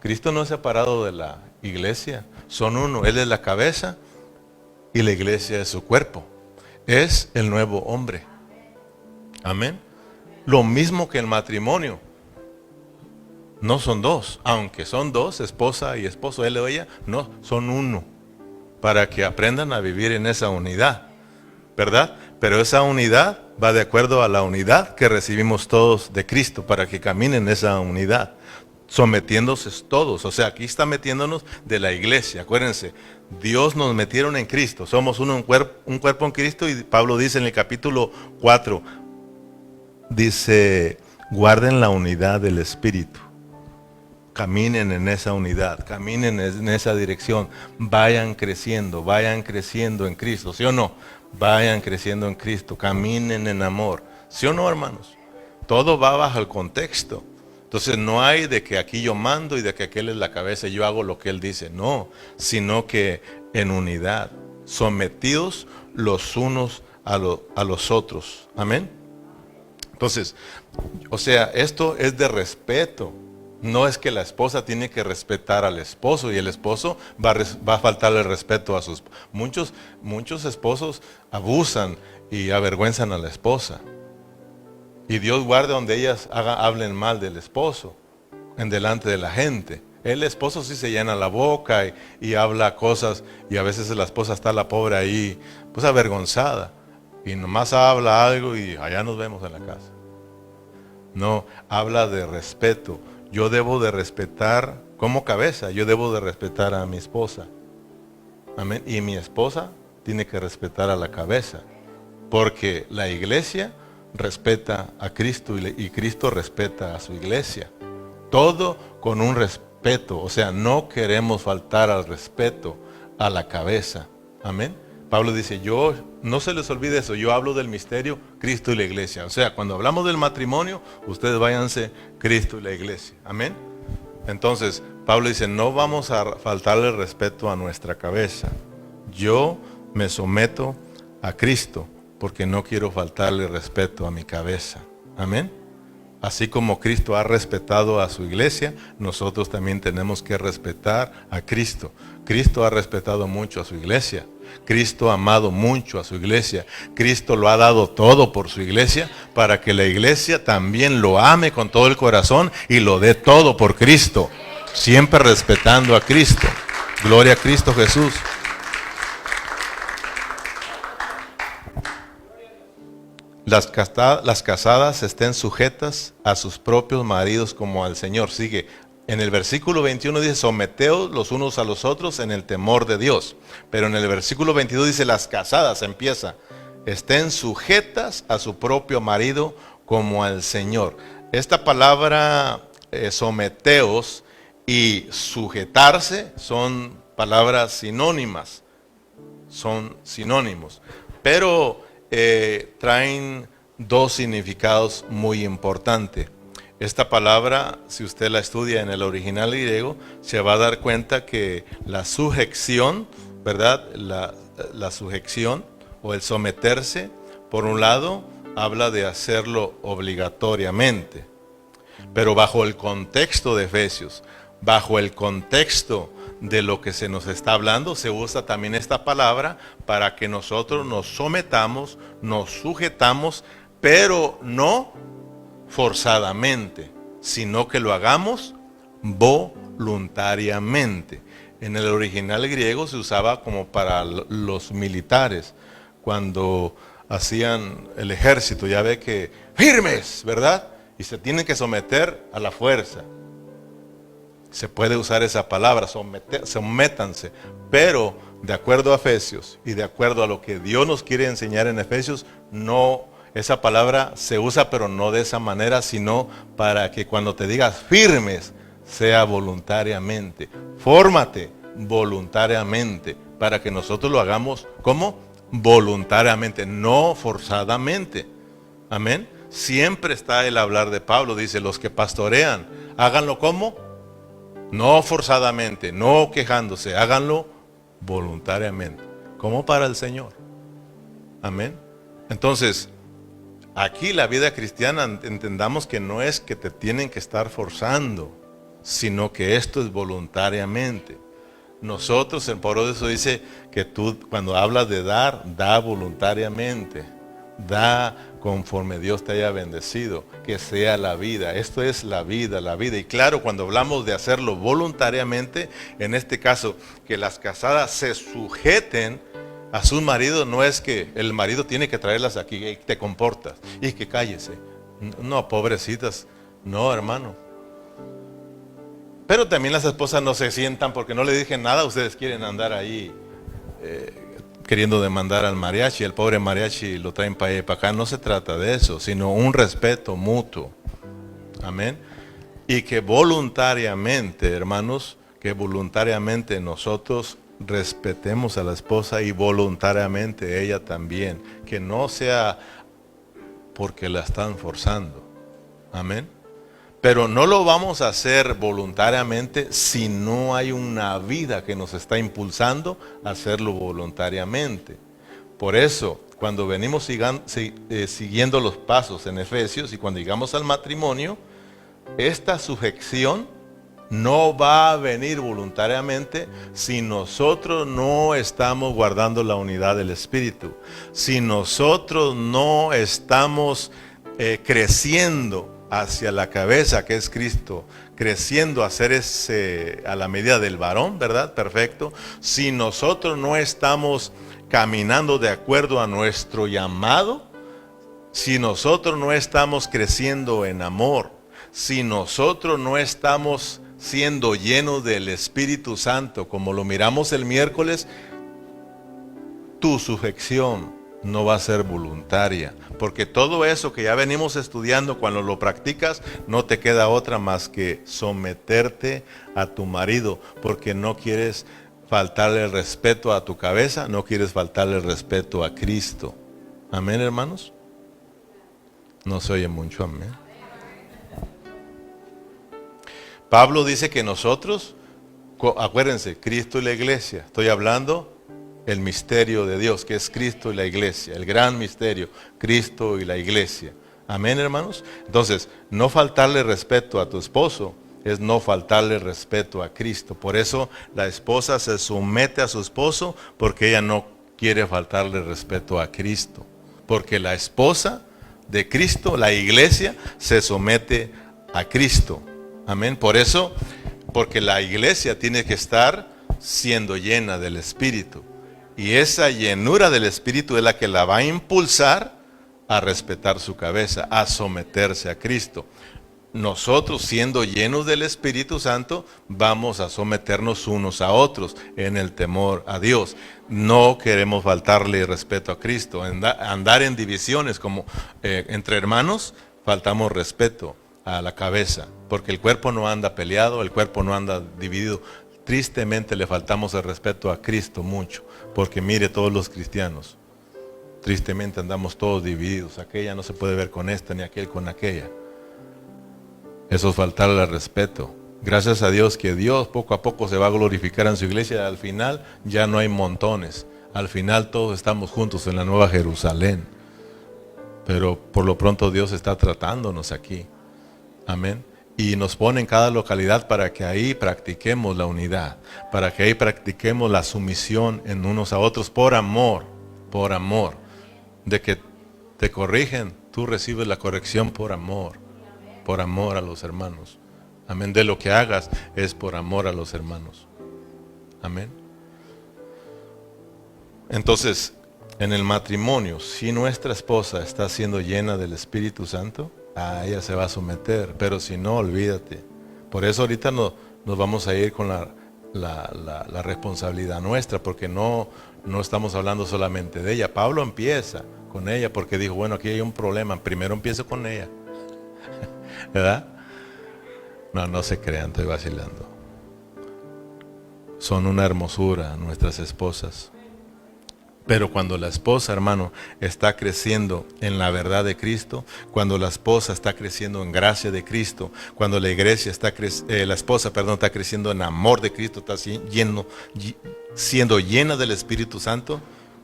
S1: Cristo no es separado de la iglesia. Son uno. Él es la cabeza y la iglesia es su cuerpo. Es el nuevo hombre. Amén. Lo mismo que el matrimonio. No son dos, aunque son dos, esposa y esposo, él o ella, no, son uno. Para que aprendan a vivir en esa unidad, ¿verdad? Pero esa unidad va de acuerdo a la unidad que recibimos todos de Cristo, para que caminen en esa unidad, sometiéndose todos. O sea, aquí está metiéndonos de la iglesia. Acuérdense, Dios nos metieron en Cristo, somos un cuerpo en Cristo, y Pablo dice en el capítulo 4, dice, guarden la unidad del Espíritu. Caminen en esa unidad, caminen en esa dirección, vayan creciendo en Cristo, ¿sí o no? Vayan creciendo en Cristo, caminen en amor, ¿sí o no, hermanos? Todo va bajo el contexto. Entonces no hay de que aquí yo mando y de que aquel es la cabeza y yo hago lo que él dice, no, sino que en unidad, sometidos los unos a los otros, amén. Entonces, o sea, esto es de respeto. No es que la esposa tiene que respetar al esposo y el esposo va a faltarle el respeto a sus... Muchos esposos abusan y avergüenzan a la esposa. Y Dios guarde donde ellas hablen mal del esposo en delante de la gente. El esposo sí se llena la boca y habla cosas, y a veces la esposa está la pobre ahí, pues avergonzada. Y nomás habla algo y allá nos vemos en la casa. No, habla de respeto. Yo debo de respetar como cabeza, yo debo de respetar a mi esposa. Amén. Y mi esposa tiene que respetar a la cabeza. Porque la iglesia respeta a Cristo y Cristo respeta a su iglesia. Todo con un respeto. O sea, no queremos faltar al respeto a la cabeza. Amén. Pablo dice, no se les olvide eso, yo hablo del misterio, Cristo y la iglesia. O sea, cuando hablamos del matrimonio, ustedes váyanse, Cristo y la iglesia. Amén. Entonces, Pablo dice, no vamos a faltarle respeto a nuestra cabeza. Yo me someto a Cristo porque no quiero faltarle respeto a mi cabeza. Amén. Así como Cristo ha respetado a su iglesia, nosotros también tenemos que respetar a Cristo. Cristo ha respetado mucho a su iglesia. Cristo ha amado mucho a su iglesia. Cristo lo ha dado todo por su iglesia para que la iglesia también lo ame con todo el corazón y lo dé todo por Cristo. Siempre respetando a Cristo. Gloria a Cristo Jesús. Las casadas estén sujetas a sus propios maridos como al Señor. Sigue. En el versículo 21 dice, someteos los unos a los otros en el temor de Dios. Pero en el versículo 22 dice, las casadas, estén sujetas a su propio marido como al Señor. Esta palabra someteos y sujetarse son palabras sinónimas, son sinónimos, pero traen dos significados muy importantes. Esta palabra, si usted la estudia en el original griego, se va a dar cuenta que la sujeción, ¿verdad? La sujeción o el someterse, por un lado, habla de hacerlo obligatoriamente. Pero bajo el contexto de Efesios, bajo el contexto de lo que se nos está hablando, se usa también esta palabra para que nosotros nos sometamos, nos sujetamos, pero no forzadamente, sino que lo hagamos voluntariamente. En el original griego se usaba como para los militares, cuando hacían el ejército, ya ve que firmes, ¿verdad? Y se tienen que someter a la fuerza. Se puede usar esa palabra, sométanse, pero de acuerdo a Efesios y de acuerdo a lo que Dios nos quiere enseñar en Efesios, no, esa palabra se usa, pero no de esa manera, sino para que cuando te digas firmes, sea voluntariamente. Fórmate voluntariamente, para que nosotros lo hagamos como voluntariamente, no forzadamente. Amén. Siempre está el hablar de Pablo, dice, los que pastorean, háganlo como, no forzadamente, no quejándose, háganlo voluntariamente, como para el Señor. Amén. Entonces, aquí la vida cristiana, entendamos que no es que te tienen que estar forzando, sino que esto es voluntariamente. Nosotros, por eso dice que tú cuando hablas de dar, da voluntariamente, da conforme Dios te haya bendecido, que sea la vida. Esto es la vida, la vida. Y claro, cuando hablamos de hacerlo voluntariamente, en este caso, que las casadas se sujeten a su marido, no es que el marido tiene que traerlas aquí y te comportas y que cállese. No, pobrecitas, no, hermano. Pero también las esposas no se sientan porque no le dije nada, ustedes quieren andar ahí queriendo demandar al mariachi, el pobre mariachi lo traen para allá y para acá. No se trata de eso, sino un respeto mutuo. Amén. Y que voluntariamente, hermanos, que voluntariamente nosotros respetemos a la esposa y voluntariamente ella también. Que no sea porque la están forzando. Amén. Pero no lo vamos a hacer voluntariamente si no hay una vida que nos está impulsando a hacerlo voluntariamente. Por eso, cuando venimos siguiendo los pasos en Efesios y cuando llegamos al matrimonio, esta sujeción no va a venir voluntariamente si nosotros no estamos guardando la unidad del Espíritu, si nosotros no estamos creciendo hacia la cabeza que es Cristo, creciendo a ser a la medida del varón, ¿verdad? Perfecto. Si nosotros no estamos caminando de acuerdo a nuestro llamado, si nosotros no estamos creciendo en amor, si nosotros no estamos siendo llenos del Espíritu Santo, como lo miramos el miércoles, tu sujeción no va a ser voluntaria, porque todo eso que ya venimos estudiando, cuando lo practicas, no te queda otra más que someterte a tu marido, porque no quieres faltarle el respeto a tu cabeza, no quieres faltarle el respeto a Cristo. Amén, hermanos. No se oye mucho amén. Pablo dice que nosotros, acuérdense, Cristo y la iglesia, estoy hablando el misterio de Dios, que es Cristo y la iglesia, el gran misterio, Cristo y la iglesia. Amén, hermanos. Entonces, no faltarle respeto a tu esposo es no faltarle respeto a Cristo. Por eso la esposa se somete a su esposo, porque ella no quiere faltarle respeto a Cristo. Porque la esposa de Cristo, la iglesia, se somete a Cristo. Amén. Por eso, porque la iglesia tiene que estar siendo llena del Espíritu. Y esa llenura del Espíritu es la que la va a impulsar a respetar su cabeza, a someterse a Cristo. Nosotros, siendo llenos del Espíritu Santo, vamos a someternos unos a otros en el temor a Dios. No queremos faltarle respeto a Cristo. Andar en divisiones como entre hermanos, faltamos respeto a la cabeza, porque el cuerpo no anda peleado, el cuerpo no anda dividido. Tristemente le faltamos el respeto a Cristo mucho, porque mire todos los cristianos, tristemente andamos todos divididos, aquella no se puede ver con esta ni aquel con aquella. Eso es faltarle al respeto. Gracias a Dios que Dios poco a poco se va a glorificar en su iglesia. Al final ya no hay montones. Al final todos estamos juntos en la Nueva Jerusalén. Pero por lo pronto Dios está tratándonos aquí. Amén. Y nos pone en cada localidad para que ahí practiquemos la unidad. Para que ahí practiquemos la sumisión en unos a otros por amor. Por amor. De que te corrigen, tú recibes la corrección por amor. Por amor a los hermanos. Amén. De lo que hagas es por amor a los hermanos. Amén. Entonces, en el matrimonio, si nuestra esposa está siendo llena del Espíritu Santo, a ella se va a someter. Pero si no, olvídate. Por eso ahorita nos vamos a ir con la responsabilidad nuestra, porque no estamos hablando solamente de ella. Pablo empieza con ella porque dijo, bueno, aquí hay un problema. Primero empiezo con ella. ¿Verdad? No se crean, estoy vacilando. Son una hermosura nuestras esposas. Pero cuando la esposa, hermano, está creciendo en la verdad de Cristo, cuando la esposa está creciendo en gracia de Cristo, cuando la iglesia la esposa, está creciendo en amor de Cristo, está siendo llena del Espíritu Santo,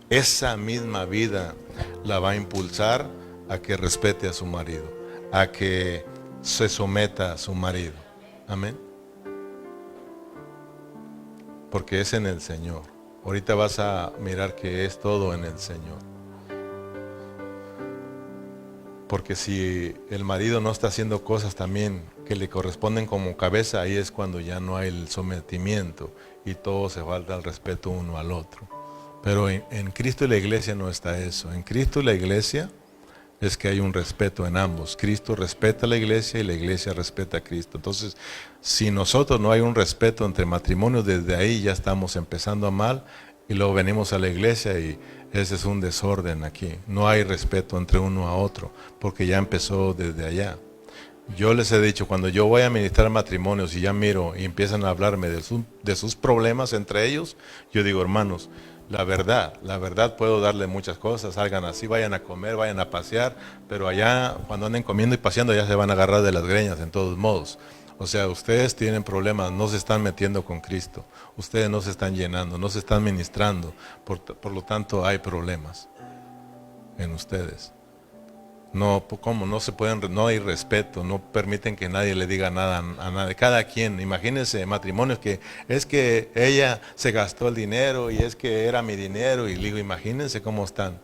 S1: esa misma vida la va a impulsar a que respete a su marido, a que se someta a su marido. Amén. Porque es en el Señor. Ahorita vas a mirar que es todo en el Señor. Porque si el marido no está haciendo cosas también que le corresponden como cabeza, ahí es cuando ya no hay el sometimiento y todo se falta el respeto uno al otro. Pero en Cristo y la iglesia no está eso. En Cristo y la iglesia es que hay un respeto en ambos. Cristo respeta a la iglesia y la iglesia respeta a Cristo. Entonces, si nosotros no hay un respeto entre matrimonios, desde ahí ya estamos empezando a mal y luego venimos a la iglesia y ese es un desorden aquí. No hay respeto entre uno a otro porque ya empezó desde allá. Yo les he dicho, cuando yo voy a ministrar matrimonios y ya miro y empiezan a hablarme de sus problemas entre ellos, yo digo, hermanos, la verdad puedo darle muchas cosas, salgan así, vayan a comer, vayan a pasear, pero allá cuando anden comiendo y paseando ya se van a agarrar de las greñas en todos modos. O sea, ustedes tienen problemas, no se están metiendo con Cristo, ustedes no se están llenando, no se están ministrando, por lo tanto hay problemas en ustedes. No, ¿cómo? No se pueden, no hay respeto, no permiten que nadie le diga nada a nadie. Cada quien, imagínense matrimonios que es que ella se gastó el dinero y es que era mi dinero y le digo, imagínense cómo están.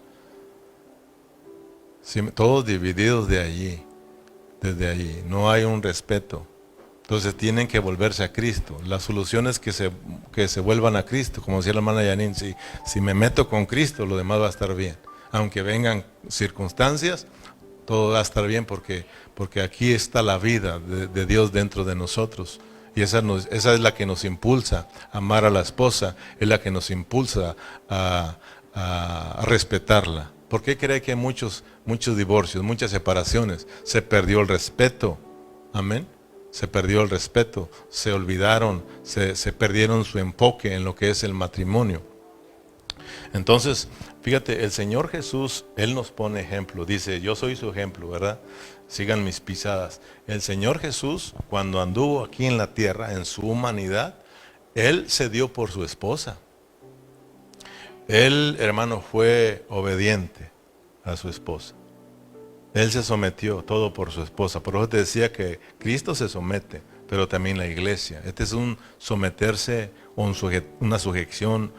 S1: Sí, todos divididos de allí, desde allí, no hay un respeto. Entonces tienen que volverse a Cristo. La solución es que se vuelvan a Cristo, como decía la hermana Yanin, si me meto con Cristo, lo demás va a estar bien. Aunque vengan circunstancias, todo va a estar bien porque aquí está la vida de Dios dentro de nosotros. Y esa es la que nos impulsa a amar a la esposa, es la que nos impulsa a respetarla. ¿Por qué cree que hay muchos divorcios, muchas separaciones? Se perdió el respeto. Amén. Se perdió el respeto, se olvidaron, se perdieron su enfoque en lo que es el matrimonio. Entonces, fíjate, el Señor Jesús, Él nos pone ejemplo, dice, yo soy su ejemplo, ¿verdad? Sigan mis pisadas. El Señor Jesús, cuando anduvo aquí en la tierra, en su humanidad, Él se dio por su esposa. Él, hermano, fue obediente a su esposa. Él se sometió todo por su esposa. Por eso te decía que Cristo se somete, pero también la iglesia. Este es un someterse o una sujeción,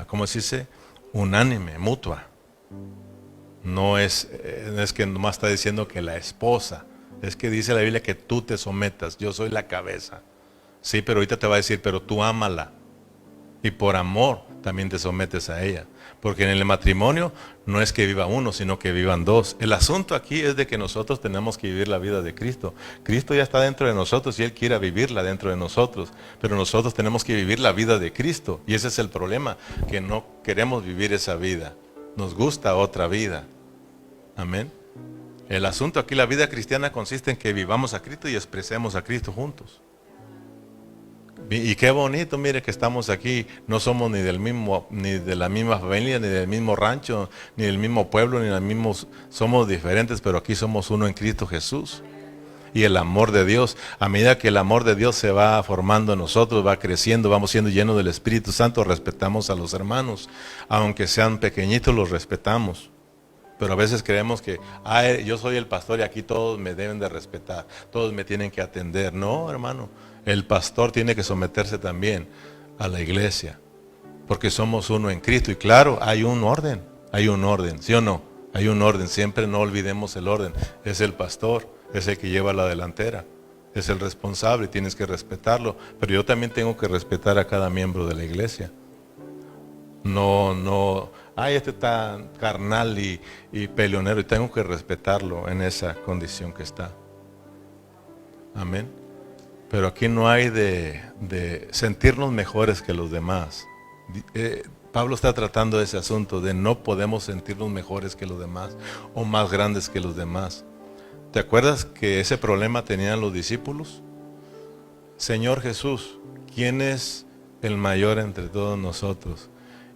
S1: ¿cómo se dice? Unánime, mutua. No es que nomás está diciendo que la esposa, es que dice la Biblia que tú te sometas, yo soy la cabeza. Sí, pero ahorita te va a decir, pero tú ámala. Y por amor también te sometes a ella. Porque en el matrimonio no es que viva uno, sino que vivan dos. El asunto aquí es de que nosotros tenemos que vivir la vida de Cristo. Cristo ya está dentro de nosotros y Él quiere vivirla dentro de nosotros. Pero nosotros tenemos que vivir la vida de Cristo. Y ese es el problema, que no queremos vivir esa vida. Nos gusta otra vida. Amén. El asunto aquí, la vida cristiana consiste en que vivamos a Cristo y expresemos a Cristo juntos. Y qué bonito, mire que estamos aquí, no somos ni de la misma familia, ni del mismo rancho, ni del mismo pueblo, ni del mismo, somos diferentes, pero aquí somos uno en Cristo Jesús. Y el amor de Dios, a medida que el amor de Dios se va formando en nosotros, va creciendo, vamos siendo llenos del Espíritu Santo, respetamos a los hermanos, aunque sean pequeñitos, los respetamos. Pero a veces creemos que yo soy el pastor y aquí todos me deben de respetar, todos me tienen que atender. No, hermano, el pastor tiene que someterse también a la iglesia, porque somos uno en Cristo. Y claro, hay un orden, ¿sí o no? Hay un orden, siempre no olvidemos el orden. Es el pastor, es el que lleva la delantera, es el responsable y tienes que respetarlo. Pero yo también tengo que respetar a cada miembro de la iglesia. No, este está carnal y peleonero, y tengo que respetarlo en esa condición que está. Amén. Pero aquí no hay de sentirnos mejores que los demás. Pablo está tratando de ese asunto de no podemos sentirnos mejores que los demás o más grandes que los demás. ¿Te acuerdas que ese problema tenían los discípulos? Señor Jesús, ¿quién es el mayor entre todos nosotros?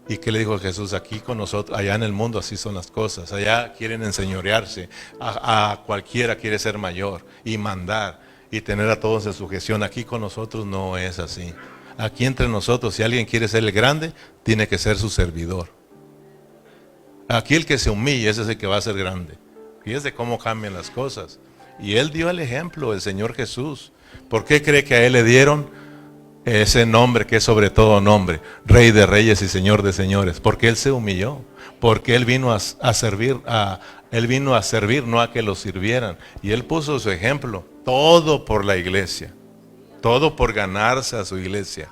S1: ¿Y qué le dijo Jesús? Aquí con nosotros, allá en el mundo así son las cosas. Allá quieren enseñorearse, a cualquiera quiere ser mayor y mandar y tener a todos en sujeción. Aquí con nosotros no es así. Aquí entre nosotros, si alguien quiere ser el grande, tiene que ser su servidor. Aquí el que se humille, ese es el que va a ser grande. Fíjese cómo cambian las cosas. Y Él dio el ejemplo, el Señor Jesús. ¿Por qué cree que a Él le dieron ese nombre que es sobre todo nombre? Rey de reyes y Señor de señores. Porque Él se humilló. Porque Él vino a servir, Él vino a servir, no a que lo sirvieran. Y Él puso su ejemplo. Todo por la iglesia. Todo por ganarse a su iglesia.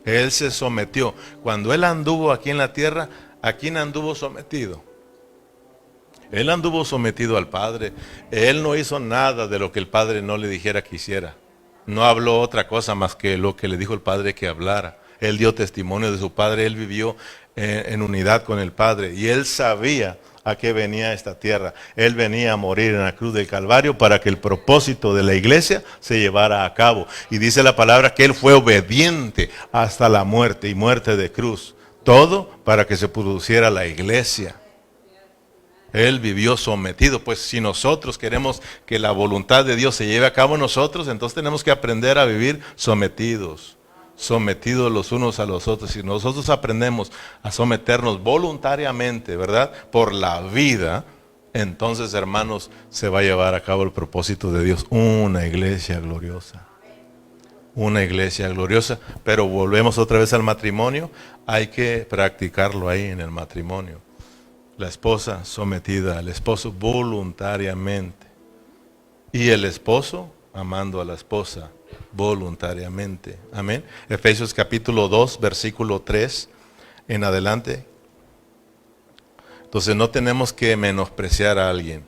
S1: Él se sometió. Cuando Él anduvo aquí en la tierra, ¿a quién anduvo sometido? Él anduvo sometido al Padre. Él no hizo nada de lo que el Padre no le dijera que hiciera. No habló otra cosa más que lo que le dijo el Padre que hablara. Él dio testimonio de su Padre. Él vivió en unidad con el Padre. Y Él sabía a qué venía a esta tierra. Él venía a morir en la cruz del Calvario para que el propósito de la iglesia se llevara a cabo. Y dice la palabra que Él fue obediente hasta la muerte y muerte de cruz. Todo para que se produciera la iglesia. Él vivió sometido. Pues si nosotros queremos que la voluntad de Dios se lleve a cabo en nosotros, entonces tenemos que aprender a vivir sometidos los unos a los otros. Si nosotros aprendemos a someternos voluntariamente, ¿verdad?, por la vida, entonces, hermanos, se va a llevar a cabo el propósito de Dios. Una iglesia gloriosa. Una iglesia gloriosa. Pero volvemos otra vez al matrimonio. Hay que practicarlo ahí en el matrimonio. La esposa sometida al esposo voluntariamente. Y el esposo amando a la esposa voluntariamente. Amén. Efesios capítulo 2, versículo 3 en adelante. Entonces no tenemos que menospreciar a alguien.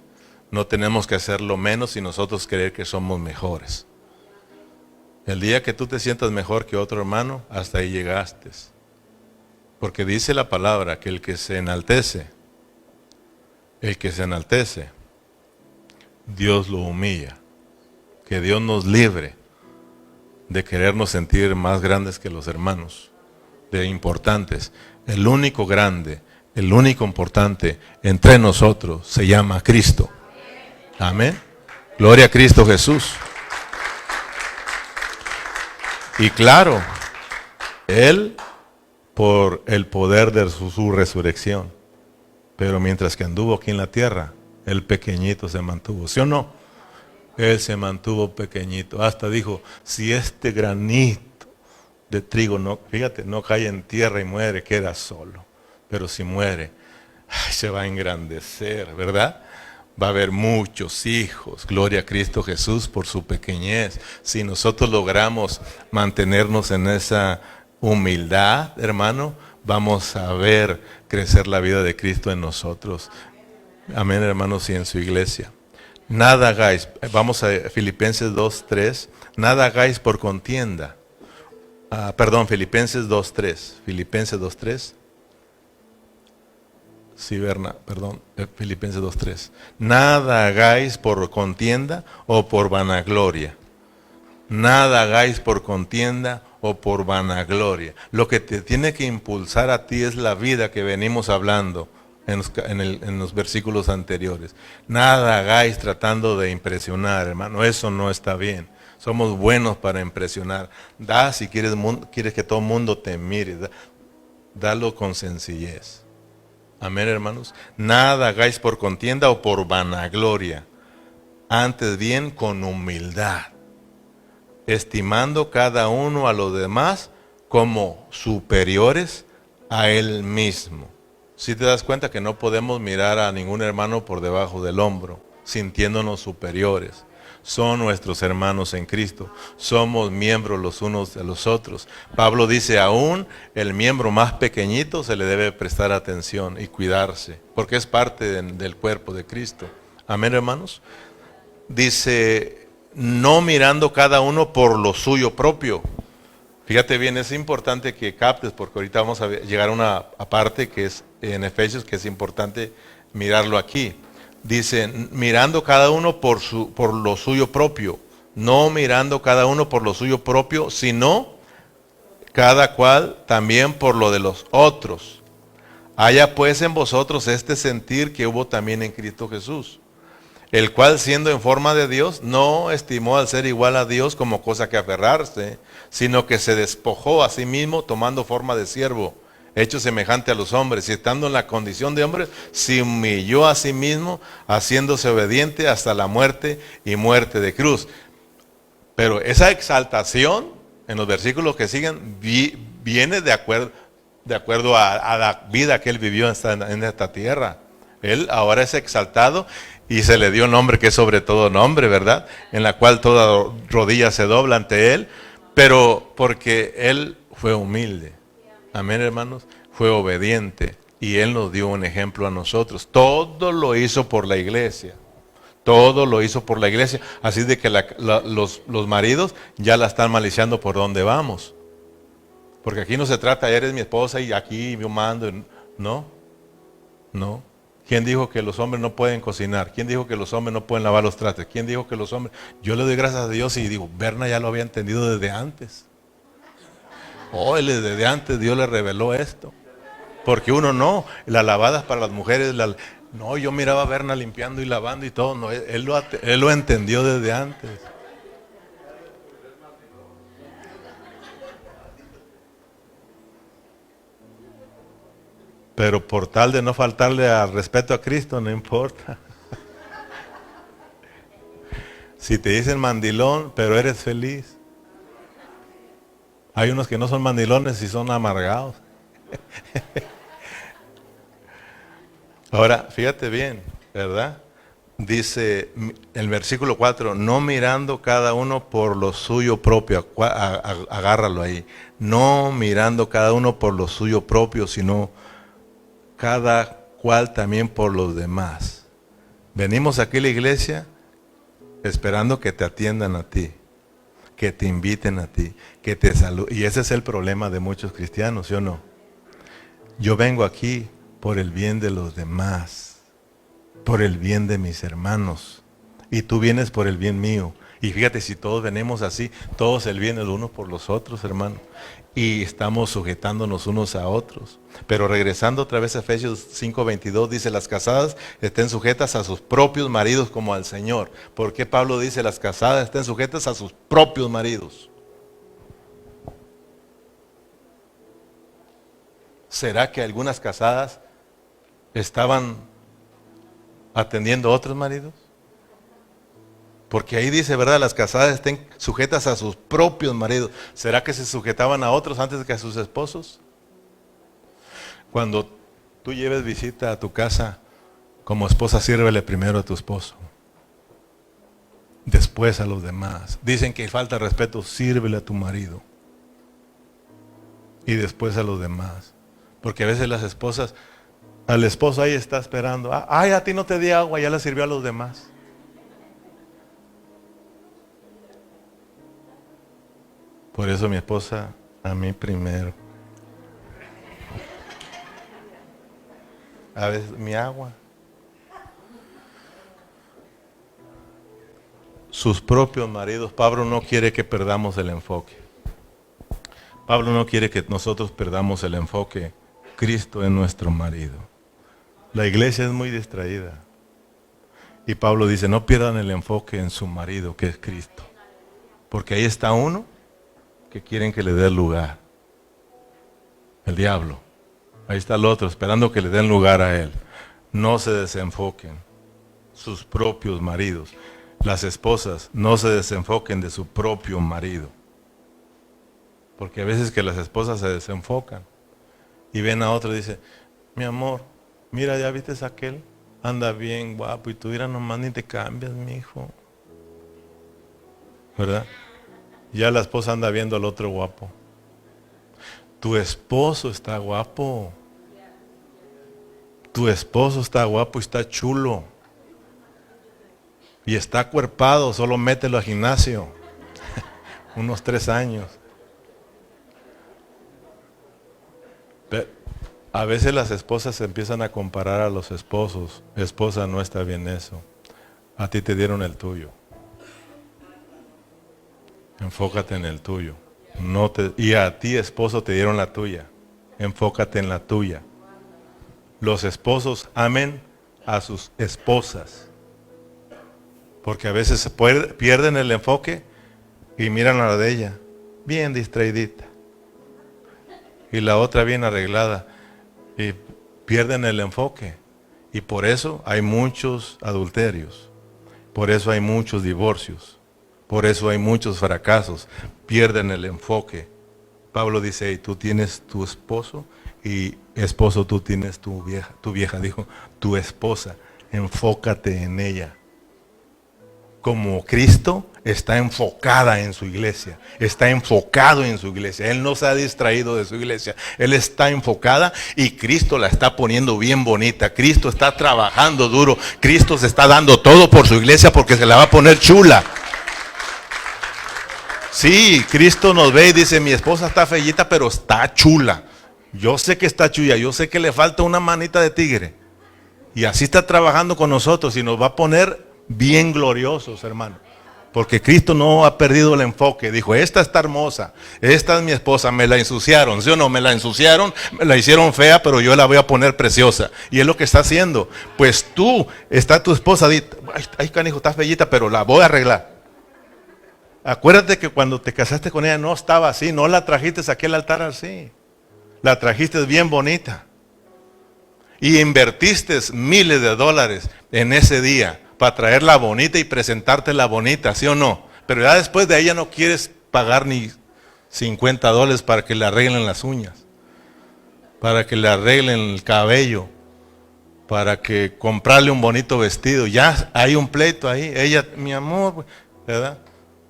S1: No tenemos que hacerlo menos y nosotros creer que somos mejores. El día que tú te sientas mejor que otro hermano, hasta ahí llegaste. Porque dice la palabra que el que se enaltece, Dios lo humilla. Que Dios nos libre de querernos sentir más grandes que los hermanos, de importantes. El único grande, el único importante entre nosotros se llama Cristo. Amén. Gloria a Cristo Jesús. Y claro, Él por el poder de su resurrección. Pero mientras que anduvo aquí en la tierra, el pequeñito se mantuvo. ¿Sí o no? Él se mantuvo pequeñito. Hasta dijo, si este granito de trigo no cae en tierra y muere, queda solo. Pero si muere, se va a engrandecer, ¿verdad? Va a haber muchos hijos. Gloria a Cristo Jesús por su pequeñez. Si nosotros logramos mantenernos en esa humildad, hermano, vamos a ver crecer la vida de Cristo en nosotros. Amén, hermanos, y en su iglesia. Nada hagáis, vamos a Filipenses 2:3, nada hagáis por contienda. Filipenses 2:3. Filipenses 2:3. Sí, Berna, perdón, Filipenses 2:3. Nada hagáis por contienda o por vanagloria. Nada hagáis por contienda o por vanagloria. Lo que te tiene que impulsar a ti es la vida que venimos hablando en los versículos anteriores. Nada hagáis tratando de impresionar, hermano. Eso no está bien. Somos buenos para impresionar. Da si quieres que todo el mundo te mire. Dalo con sencillez. Amén, hermanos. Nada hagáis por contienda o por vanagloria. Antes bien con humildad, estimando cada uno a los demás como superiores a él mismo. Si te das cuenta que no podemos mirar a ningún hermano por debajo del hombro, sintiéndonos superiores. Son nuestros hermanos en Cristo. Somos miembros los unos de los otros. Pablo dice, aún el miembro más pequeñito se le debe prestar atención y cuidarse, porque es parte del cuerpo de Cristo. Amén, hermanos. Dice, no mirando cada uno por lo suyo propio. Fíjate bien, es importante que captes, porque ahorita vamos a llegar a una parte que es en Efesios, que es importante mirarlo aquí. Dice, mirando cada uno por lo suyo propio, no mirando cada uno por lo suyo propio, sino cada cual también por lo de los otros. Haya pues en vosotros este sentir que hubo también en Cristo Jesús, el cual siendo en forma de Dios, no estimó al ser igual a Dios como cosa que aferrarse, sino que se despojó a sí mismo tomando forma de siervo, hecho semejante a los hombres, y estando en la condición de hombre, se humilló a sí mismo, haciéndose obediente hasta la muerte y muerte de cruz. Pero esa exaltación, en los versículos que siguen, viene de acuerdo a la vida que él vivió en esta tierra. Él ahora es exaltado y se le dio nombre que es sobre todo nombre, ¿verdad? En la cual toda rodilla se dobla ante él, pero porque él fue humilde. Amén, hermanos. Fue obediente y él nos dio un ejemplo a nosotros. Todo lo hizo por la iglesia. Todo lo hizo por la iglesia. Así de que los maridos ya la están maliciando por donde vamos. Porque aquí no se trata, eres mi esposa y aquí yo mando. No, no. ¿Quién dijo que los hombres no pueden cocinar? ¿Quién dijo que los hombres no pueden lavar los trastes? ¿Quién dijo que los hombres...? Yo le doy gracias a Dios y digo, Berna ya lo había entendido desde antes. Desde antes Dios le reveló esto. Porque uno no, las lavadas para las mujeres, no, yo miraba a Berna limpiando y lavando y todo, no, él lo entendió desde antes. Pero por tal de no faltarle al respeto a Cristo, no importa. Si te dicen mandilón, pero eres feliz. Hay unos que no son mandilones y son amargados. Ahora, fíjate bien, ¿verdad? Dice el versículo 4, no mirando cada uno por lo suyo propio, agárralo ahí. No mirando cada uno por lo suyo propio, sino cada cual también por los demás. Venimos aquí a la iglesia esperando que te atiendan a ti, que te inviten a ti, que te saluden. Y ese es el problema de muchos cristianos, ¿sí o no? Yo vengo aquí por el bien de los demás, por el bien de mis hermanos. Y tú vienes por el bien mío. Y fíjate, si todos venimos así, todos el bien los unos por los otros, hermano. Y estamos sujetándonos unos a otros. Pero regresando otra vez a Efesios 5:22, dice, las casadas estén sujetas a sus propios maridos como al Señor. ¿Por qué Pablo dice, las casadas estén sujetas a sus propios maridos? ¿Será que algunas casadas estaban atendiendo a otros maridos? Porque ahí dice, ¿verdad? Las casadas estén sujetas a sus propios maridos. ¿Será que se sujetaban a otros antes que a sus esposos? Cuando tú lleves visita a tu casa, como esposa, sírvele primero a tu esposo. Después a los demás. Dicen que falta respeto, sírvele a tu marido. Y después a los demás. Porque a veces las esposas, al esposo ahí está esperando. Ay, a ti no te di agua, ya la sirvió a los demás. Por eso mi esposa, a mí primero. A veces mi agua. Sus propios maridos. Pablo no quiere que perdamos el enfoque. Pablo no quiere que nosotros perdamos el enfoque. Cristo es nuestro marido. La iglesia es muy distraída. Y Pablo dice, no pierdan el enfoque en su marido, que es Cristo. Porque ahí está uno que quieren que le dé lugar. El diablo. Ahí está el otro, esperando que le den lugar a él. No se desenfoquen. Sus propios maridos. Las esposas no se desenfoquen de su propio marido. Porque a veces que las esposas se desenfocan y ven a otro y dicen, mi amor, mira, ya viste a aquel, anda bien guapo y tú dirás, nomás ni te cambias, mi hijo. ¿Verdad? Ya la esposa anda viendo al otro guapo. Tu esposo está guapo. Tu esposo está guapo y está chulo. Y está acuerpado, solo mételo al gimnasio. Unos 3 años. Pero a veces las esposas se empiezan a comparar a los esposos. Esposa, no está bien eso. A ti te dieron el tuyo. Enfócate en el tuyo. Y a ti, esposo, te dieron la tuya. Enfócate en la tuya. Los esposos amen a sus esposas. Porque a veces pierden el enfoque y miran a la de ella, bien distraidita. Y la otra bien arreglada. Y pierden el enfoque. Y por eso hay muchos adulterios. Por eso hay muchos divorcios. Por eso hay muchos fracasos. Pierden el enfoque. Pablo dice, hey, tú tienes tu esposo y esposo tú tienes tu vieja dijo, tu esposa. Enfócate en ella. Como Cristo está enfocada en su iglesia, está enfocado en su iglesia. Él no se ha distraído de su iglesia, Él está enfocada y Cristo la está poniendo bien bonita. Cristo está trabajando duro, Cristo se está dando todo por su iglesia porque se la va a poner chula. Sí, Cristo nos ve y dice, mi esposa está fellita pero está chula. Yo sé que está chula, yo sé que le falta una manita de tigre. Y así está trabajando con nosotros y nos va a poner bien gloriosos, hermano. Porque Cristo no ha perdido el enfoque. Dijo, esta está hermosa, esta es mi esposa, me la ensuciaron. ¿Sí o no? Me la ensuciaron, me la hicieron fea, pero yo la voy a poner preciosa. Y es lo que está haciendo. Pues está tu esposa, ay canijo, está bellita, pero la voy a arreglar. Acuérdate que cuando te casaste con ella no estaba así, no la trajiste a aquel altar así. La trajiste bien bonita. Y invertiste miles de dólares en ese día para traerla bonita y presentártela bonita, ¿sí o no? Pero ya después de ella no quieres pagar ni $50 para que le arreglen las uñas, para que le arreglen el cabello, para que comprarle un bonito vestido. Ya hay un pleito ahí. Ella, mi amor, ¿verdad?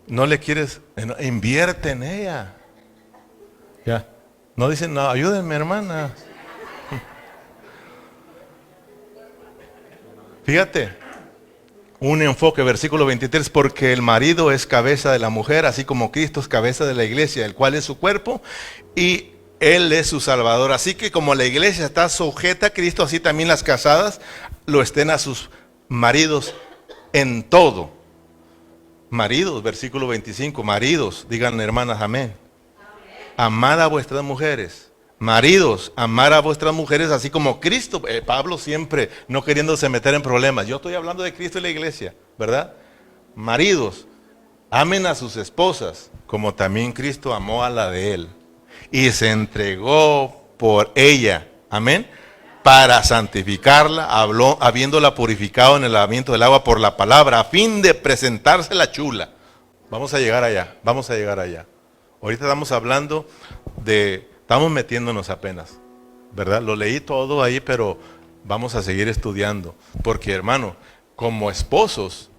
S1: No le quieres, invierte en ella. Ya. No dicen, no, ayúdenme, hermana. Fíjate, un enfoque, versículo 23, porque el marido es cabeza de la mujer, así como Cristo es cabeza de la iglesia, el cual es su cuerpo, y Él es su salvador. Así que como la iglesia está sujeta a Cristo, así también las casadas lo estén a sus maridos en todo. Maridos, versículo 25, maridos, digan hermanas, amén. Amad a vuestras mujeres. Maridos, amar a vuestras mujeres así como Cristo. Pablo siempre no queriéndose meter en problemas. Yo estoy hablando de Cristo y la iglesia, ¿verdad? Maridos, amen a sus esposas como también Cristo amó a la de él. Y se entregó por ella, amén, para santificarla, habiéndola purificado en el lavamiento del agua por la palabra, a fin de presentársela chula. Vamos a llegar allá, vamos a llegar allá. Ahorita estamos hablando estamos metiéndonos apenas, ¿verdad? Lo leí todo ahí, pero vamos a seguir estudiando. Porque, hermano, como esposos,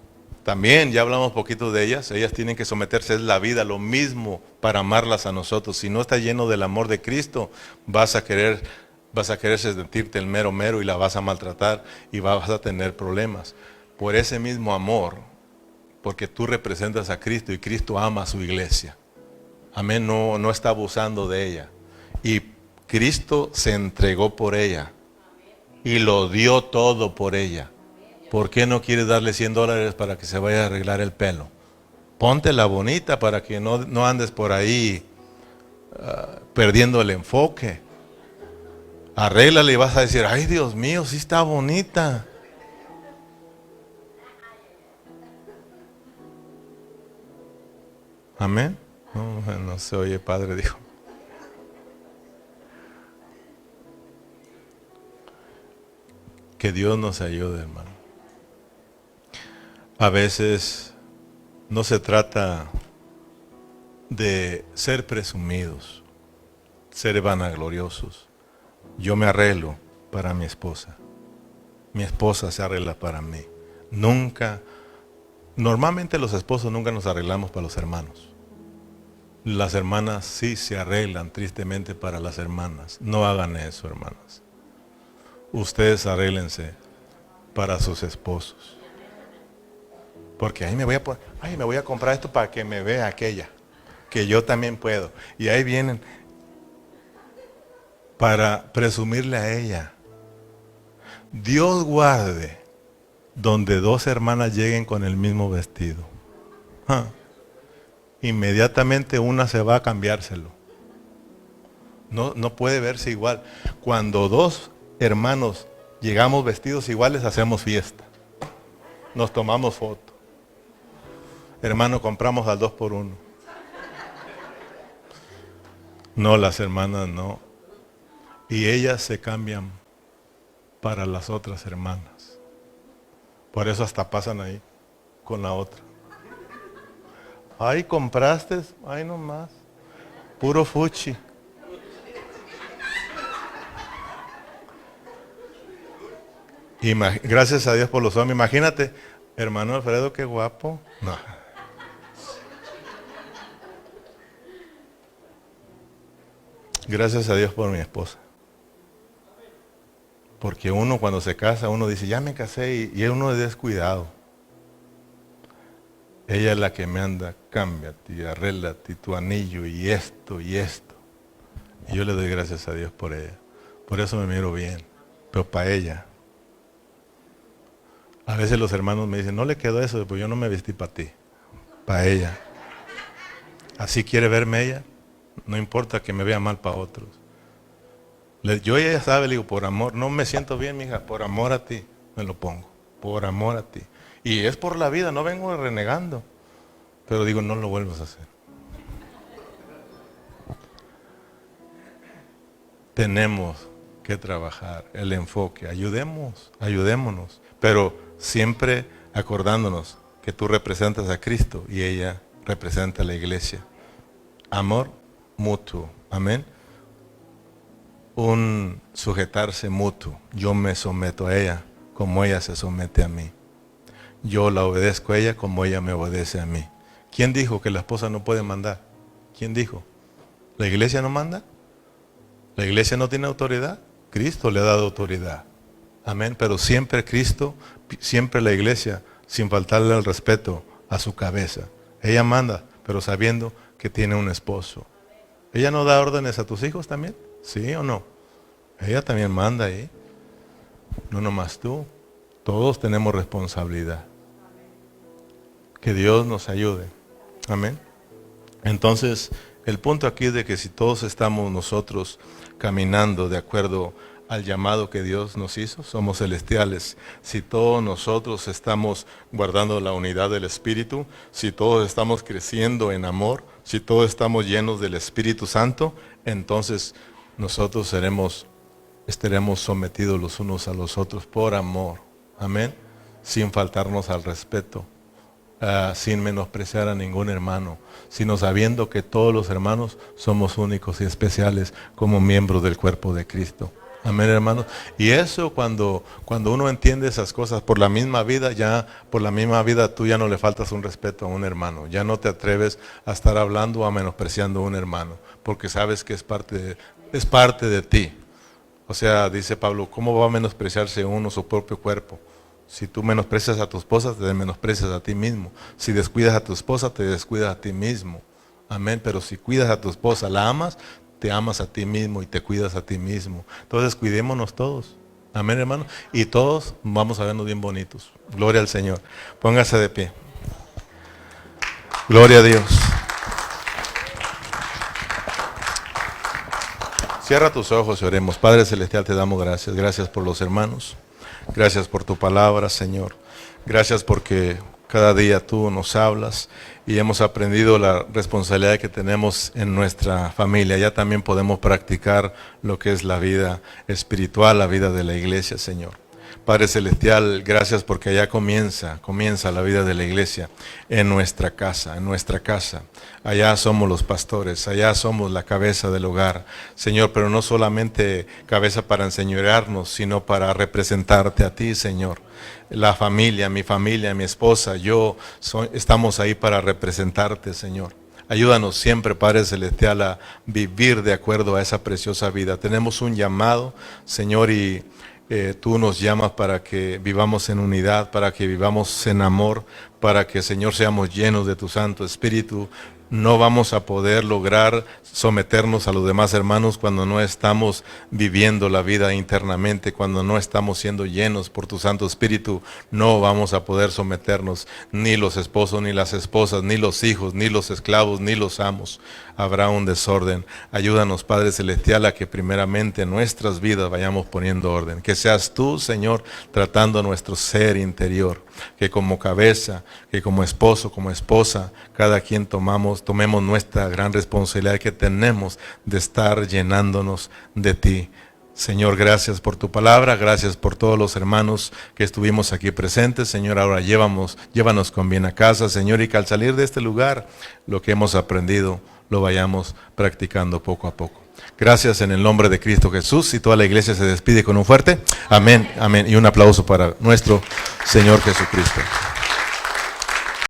S1: también ya hablamos poquito de ellas tienen que someterse, es la vida, lo mismo para amarlas a nosotros. Si no está lleno del amor de Cristo, vas a querer sentirte el mero mero y la vas a maltratar y vas a tener problemas. Por ese mismo amor, porque tú representas a Cristo y Cristo ama a su iglesia. Amén, no está abusando de ella. Y Cristo se entregó por ella. y lo dio todo por ella. ¿Por qué no quieres darle $100 para que se vaya a arreglar el pelo? Póntela bonita para que no andes por ahí perdiendo el enfoque. Arréglale y vas a decir, ay Dios mío, sí está bonita. Amén. No se oye, padre, dijo. Que Dios nos ayude, hermano. A veces no se trata de ser presumidos, ser vanagloriosos. Yo me arreglo para mi esposa. Mi esposa se arregla para mí. Normalmente los esposos nunca nos arreglamos para los hermanos. Las hermanas sí se arreglan tristemente para las hermanas. No hagan eso, hermanas. Ustedes arréglense para sus esposos. Porque ahí me voy a comprar esto para que me vea aquella, que yo también puedo. Y ahí vienen para presumirle a ella. Dios guarde donde dos hermanas lleguen con el mismo vestido. Inmediatamente una se va a cambiárselo. No puede verse igual. Cuando dos hermanos llegamos vestidos iguales, hacemos fiesta. Nos tomamos foto. Hermano, compramos al 2x1. No, las hermanas no. Y ellas se cambian para las otras hermanas. Por eso hasta pasan ahí con la otra. Ay, compraste, ay nomás. Puro fuchi. Gracias a Dios por los hombres. Imagínate, hermano Alfredo, qué guapo. No. Gracias a Dios por mi esposa. Porque uno cuando se casa, uno dice, ya me casé y uno es descuidado. Ella es la que me anda, cámbiate, arréglate tu anillo y esto y esto. Y yo le doy gracias a Dios por ella. Por eso me miro bien. Pero para ella. A veces los hermanos me dicen, no le quedó eso, pues yo no me vestí para ti. Para ella. Así quiere verme ella. No importa que me vea mal para otros. Ella sabe, le digo, por amor, no me siento bien, mija, por amor a ti, me lo pongo, por amor a ti. Y es por la vida, no vengo renegando. Pero digo, no lo vuelvas a hacer. Tenemos que trabajar el enfoque, ayudémonos. Pero siempre acordándonos que tú representas a Cristo y ella representa a la iglesia. Amor mutuo, amén. Un sujetarse mutuo. Yo me someto a ella como ella se somete a mí. Yo la obedezco a ella como ella me obedece a mí. ¿Quién dijo que la esposa no puede mandar? ¿Quién dijo? ¿La iglesia no manda? ¿La iglesia no tiene autoridad? Cristo le ha dado autoridad. Amén. Pero siempre Cristo, siempre la iglesia, sin faltarle el respeto a su cabeza. Ella manda, pero sabiendo que tiene un esposo. ¿Ella no da órdenes a tus hijos también? ¿Sí o no? Ella también manda ahí. No nomás tú. Todos tenemos responsabilidad. Que Dios nos ayude. Amén. Entonces, el punto aquí es de que si todos estamos nosotros caminando de acuerdo al llamado que Dios nos hizo, somos celestiales. Si todos nosotros estamos guardando la unidad del Espíritu, si todos estamos creciendo en amor, si todos estamos llenos del Espíritu Santo, entonces nosotros estaremos sometidos los unos a los otros por amor. Amén. Sin faltarnos al respeto. Sin menospreciar a ningún hermano, sino sabiendo que todos los hermanos somos únicos y especiales como miembros del cuerpo de Cristo. Amén, hermanos. Y eso cuando uno entiende esas cosas, por la misma vida tú ya no le faltas un respeto a un hermano. Ya no te atreves a estar hablando o a menospreciando a un hermano, porque sabes que es parte de ti. O sea, dice Pablo, ¿cómo va a menospreciarse uno su propio cuerpo? Si tú menosprecias a tu esposa, te menosprecias a ti mismo. Si descuidas a tu esposa, te descuidas a ti mismo. Amén. Pero si cuidas a tu esposa, la amas, te amas a ti mismo y te cuidas a ti mismo. Entonces cuidémonos todos. Amén, hermano. Y todos vamos a vernos bien bonitos. Gloria al Señor. Póngase de pie. Gloria a Dios. Cierra tus ojos y oremos. Padre Celestial, te damos gracias. Gracias por los hermanos. Gracias por tu palabra, Señor. Gracias porque cada día tú nos hablas y hemos aprendido la responsabilidad que tenemos en nuestra familia. Ya también podemos practicar lo que es la vida espiritual, la vida de la iglesia, Señor. Padre Celestial, gracias porque allá comienza la vida de la iglesia en nuestra casa, Allá somos los pastores, allá somos la cabeza del hogar, Señor, pero no solamente cabeza para enseñorearnos, sino para representarte a ti, Señor. La familia, mi esposa, estamos ahí para representarte, Señor. Ayúdanos siempre, Padre Celestial, a vivir de acuerdo a esa preciosa vida. Tenemos un llamado, Señor, y tú nos llamas para que vivamos en unidad, para que vivamos en amor, para que, Señor, seamos llenos de tu Santo Espíritu. No vamos a poder lograr someternos a los demás hermanos cuando no estamos viviendo la vida internamente, cuando no estamos siendo llenos por tu Santo Espíritu. No vamos a poder someternos, ni los esposos, ni las esposas, ni los hijos, ni los esclavos, ni los amos. Habrá un desorden. Ayúdanos, Padre Celestial, a que primeramente en nuestras vidas vayamos poniendo orden. Que seas tú, Señor, tratando nuestro ser interior. Que como cabeza, que como esposo, como esposa, cada quien tomemos nuestra gran responsabilidad que tenemos de estar llenándonos de ti. Señor, gracias por tu palabra, gracias por todos los hermanos que estuvimos aquí presentes. Señor, ahora llévanos con bien a casa, Señor, y que al salir de este lugar, lo que hemos aprendido, lo vayamos practicando poco a poco. Gracias en el nombre de Cristo Jesús, y toda la iglesia se despide con un fuerte amén, amén, y un aplauso para nuestro Señor Jesucristo.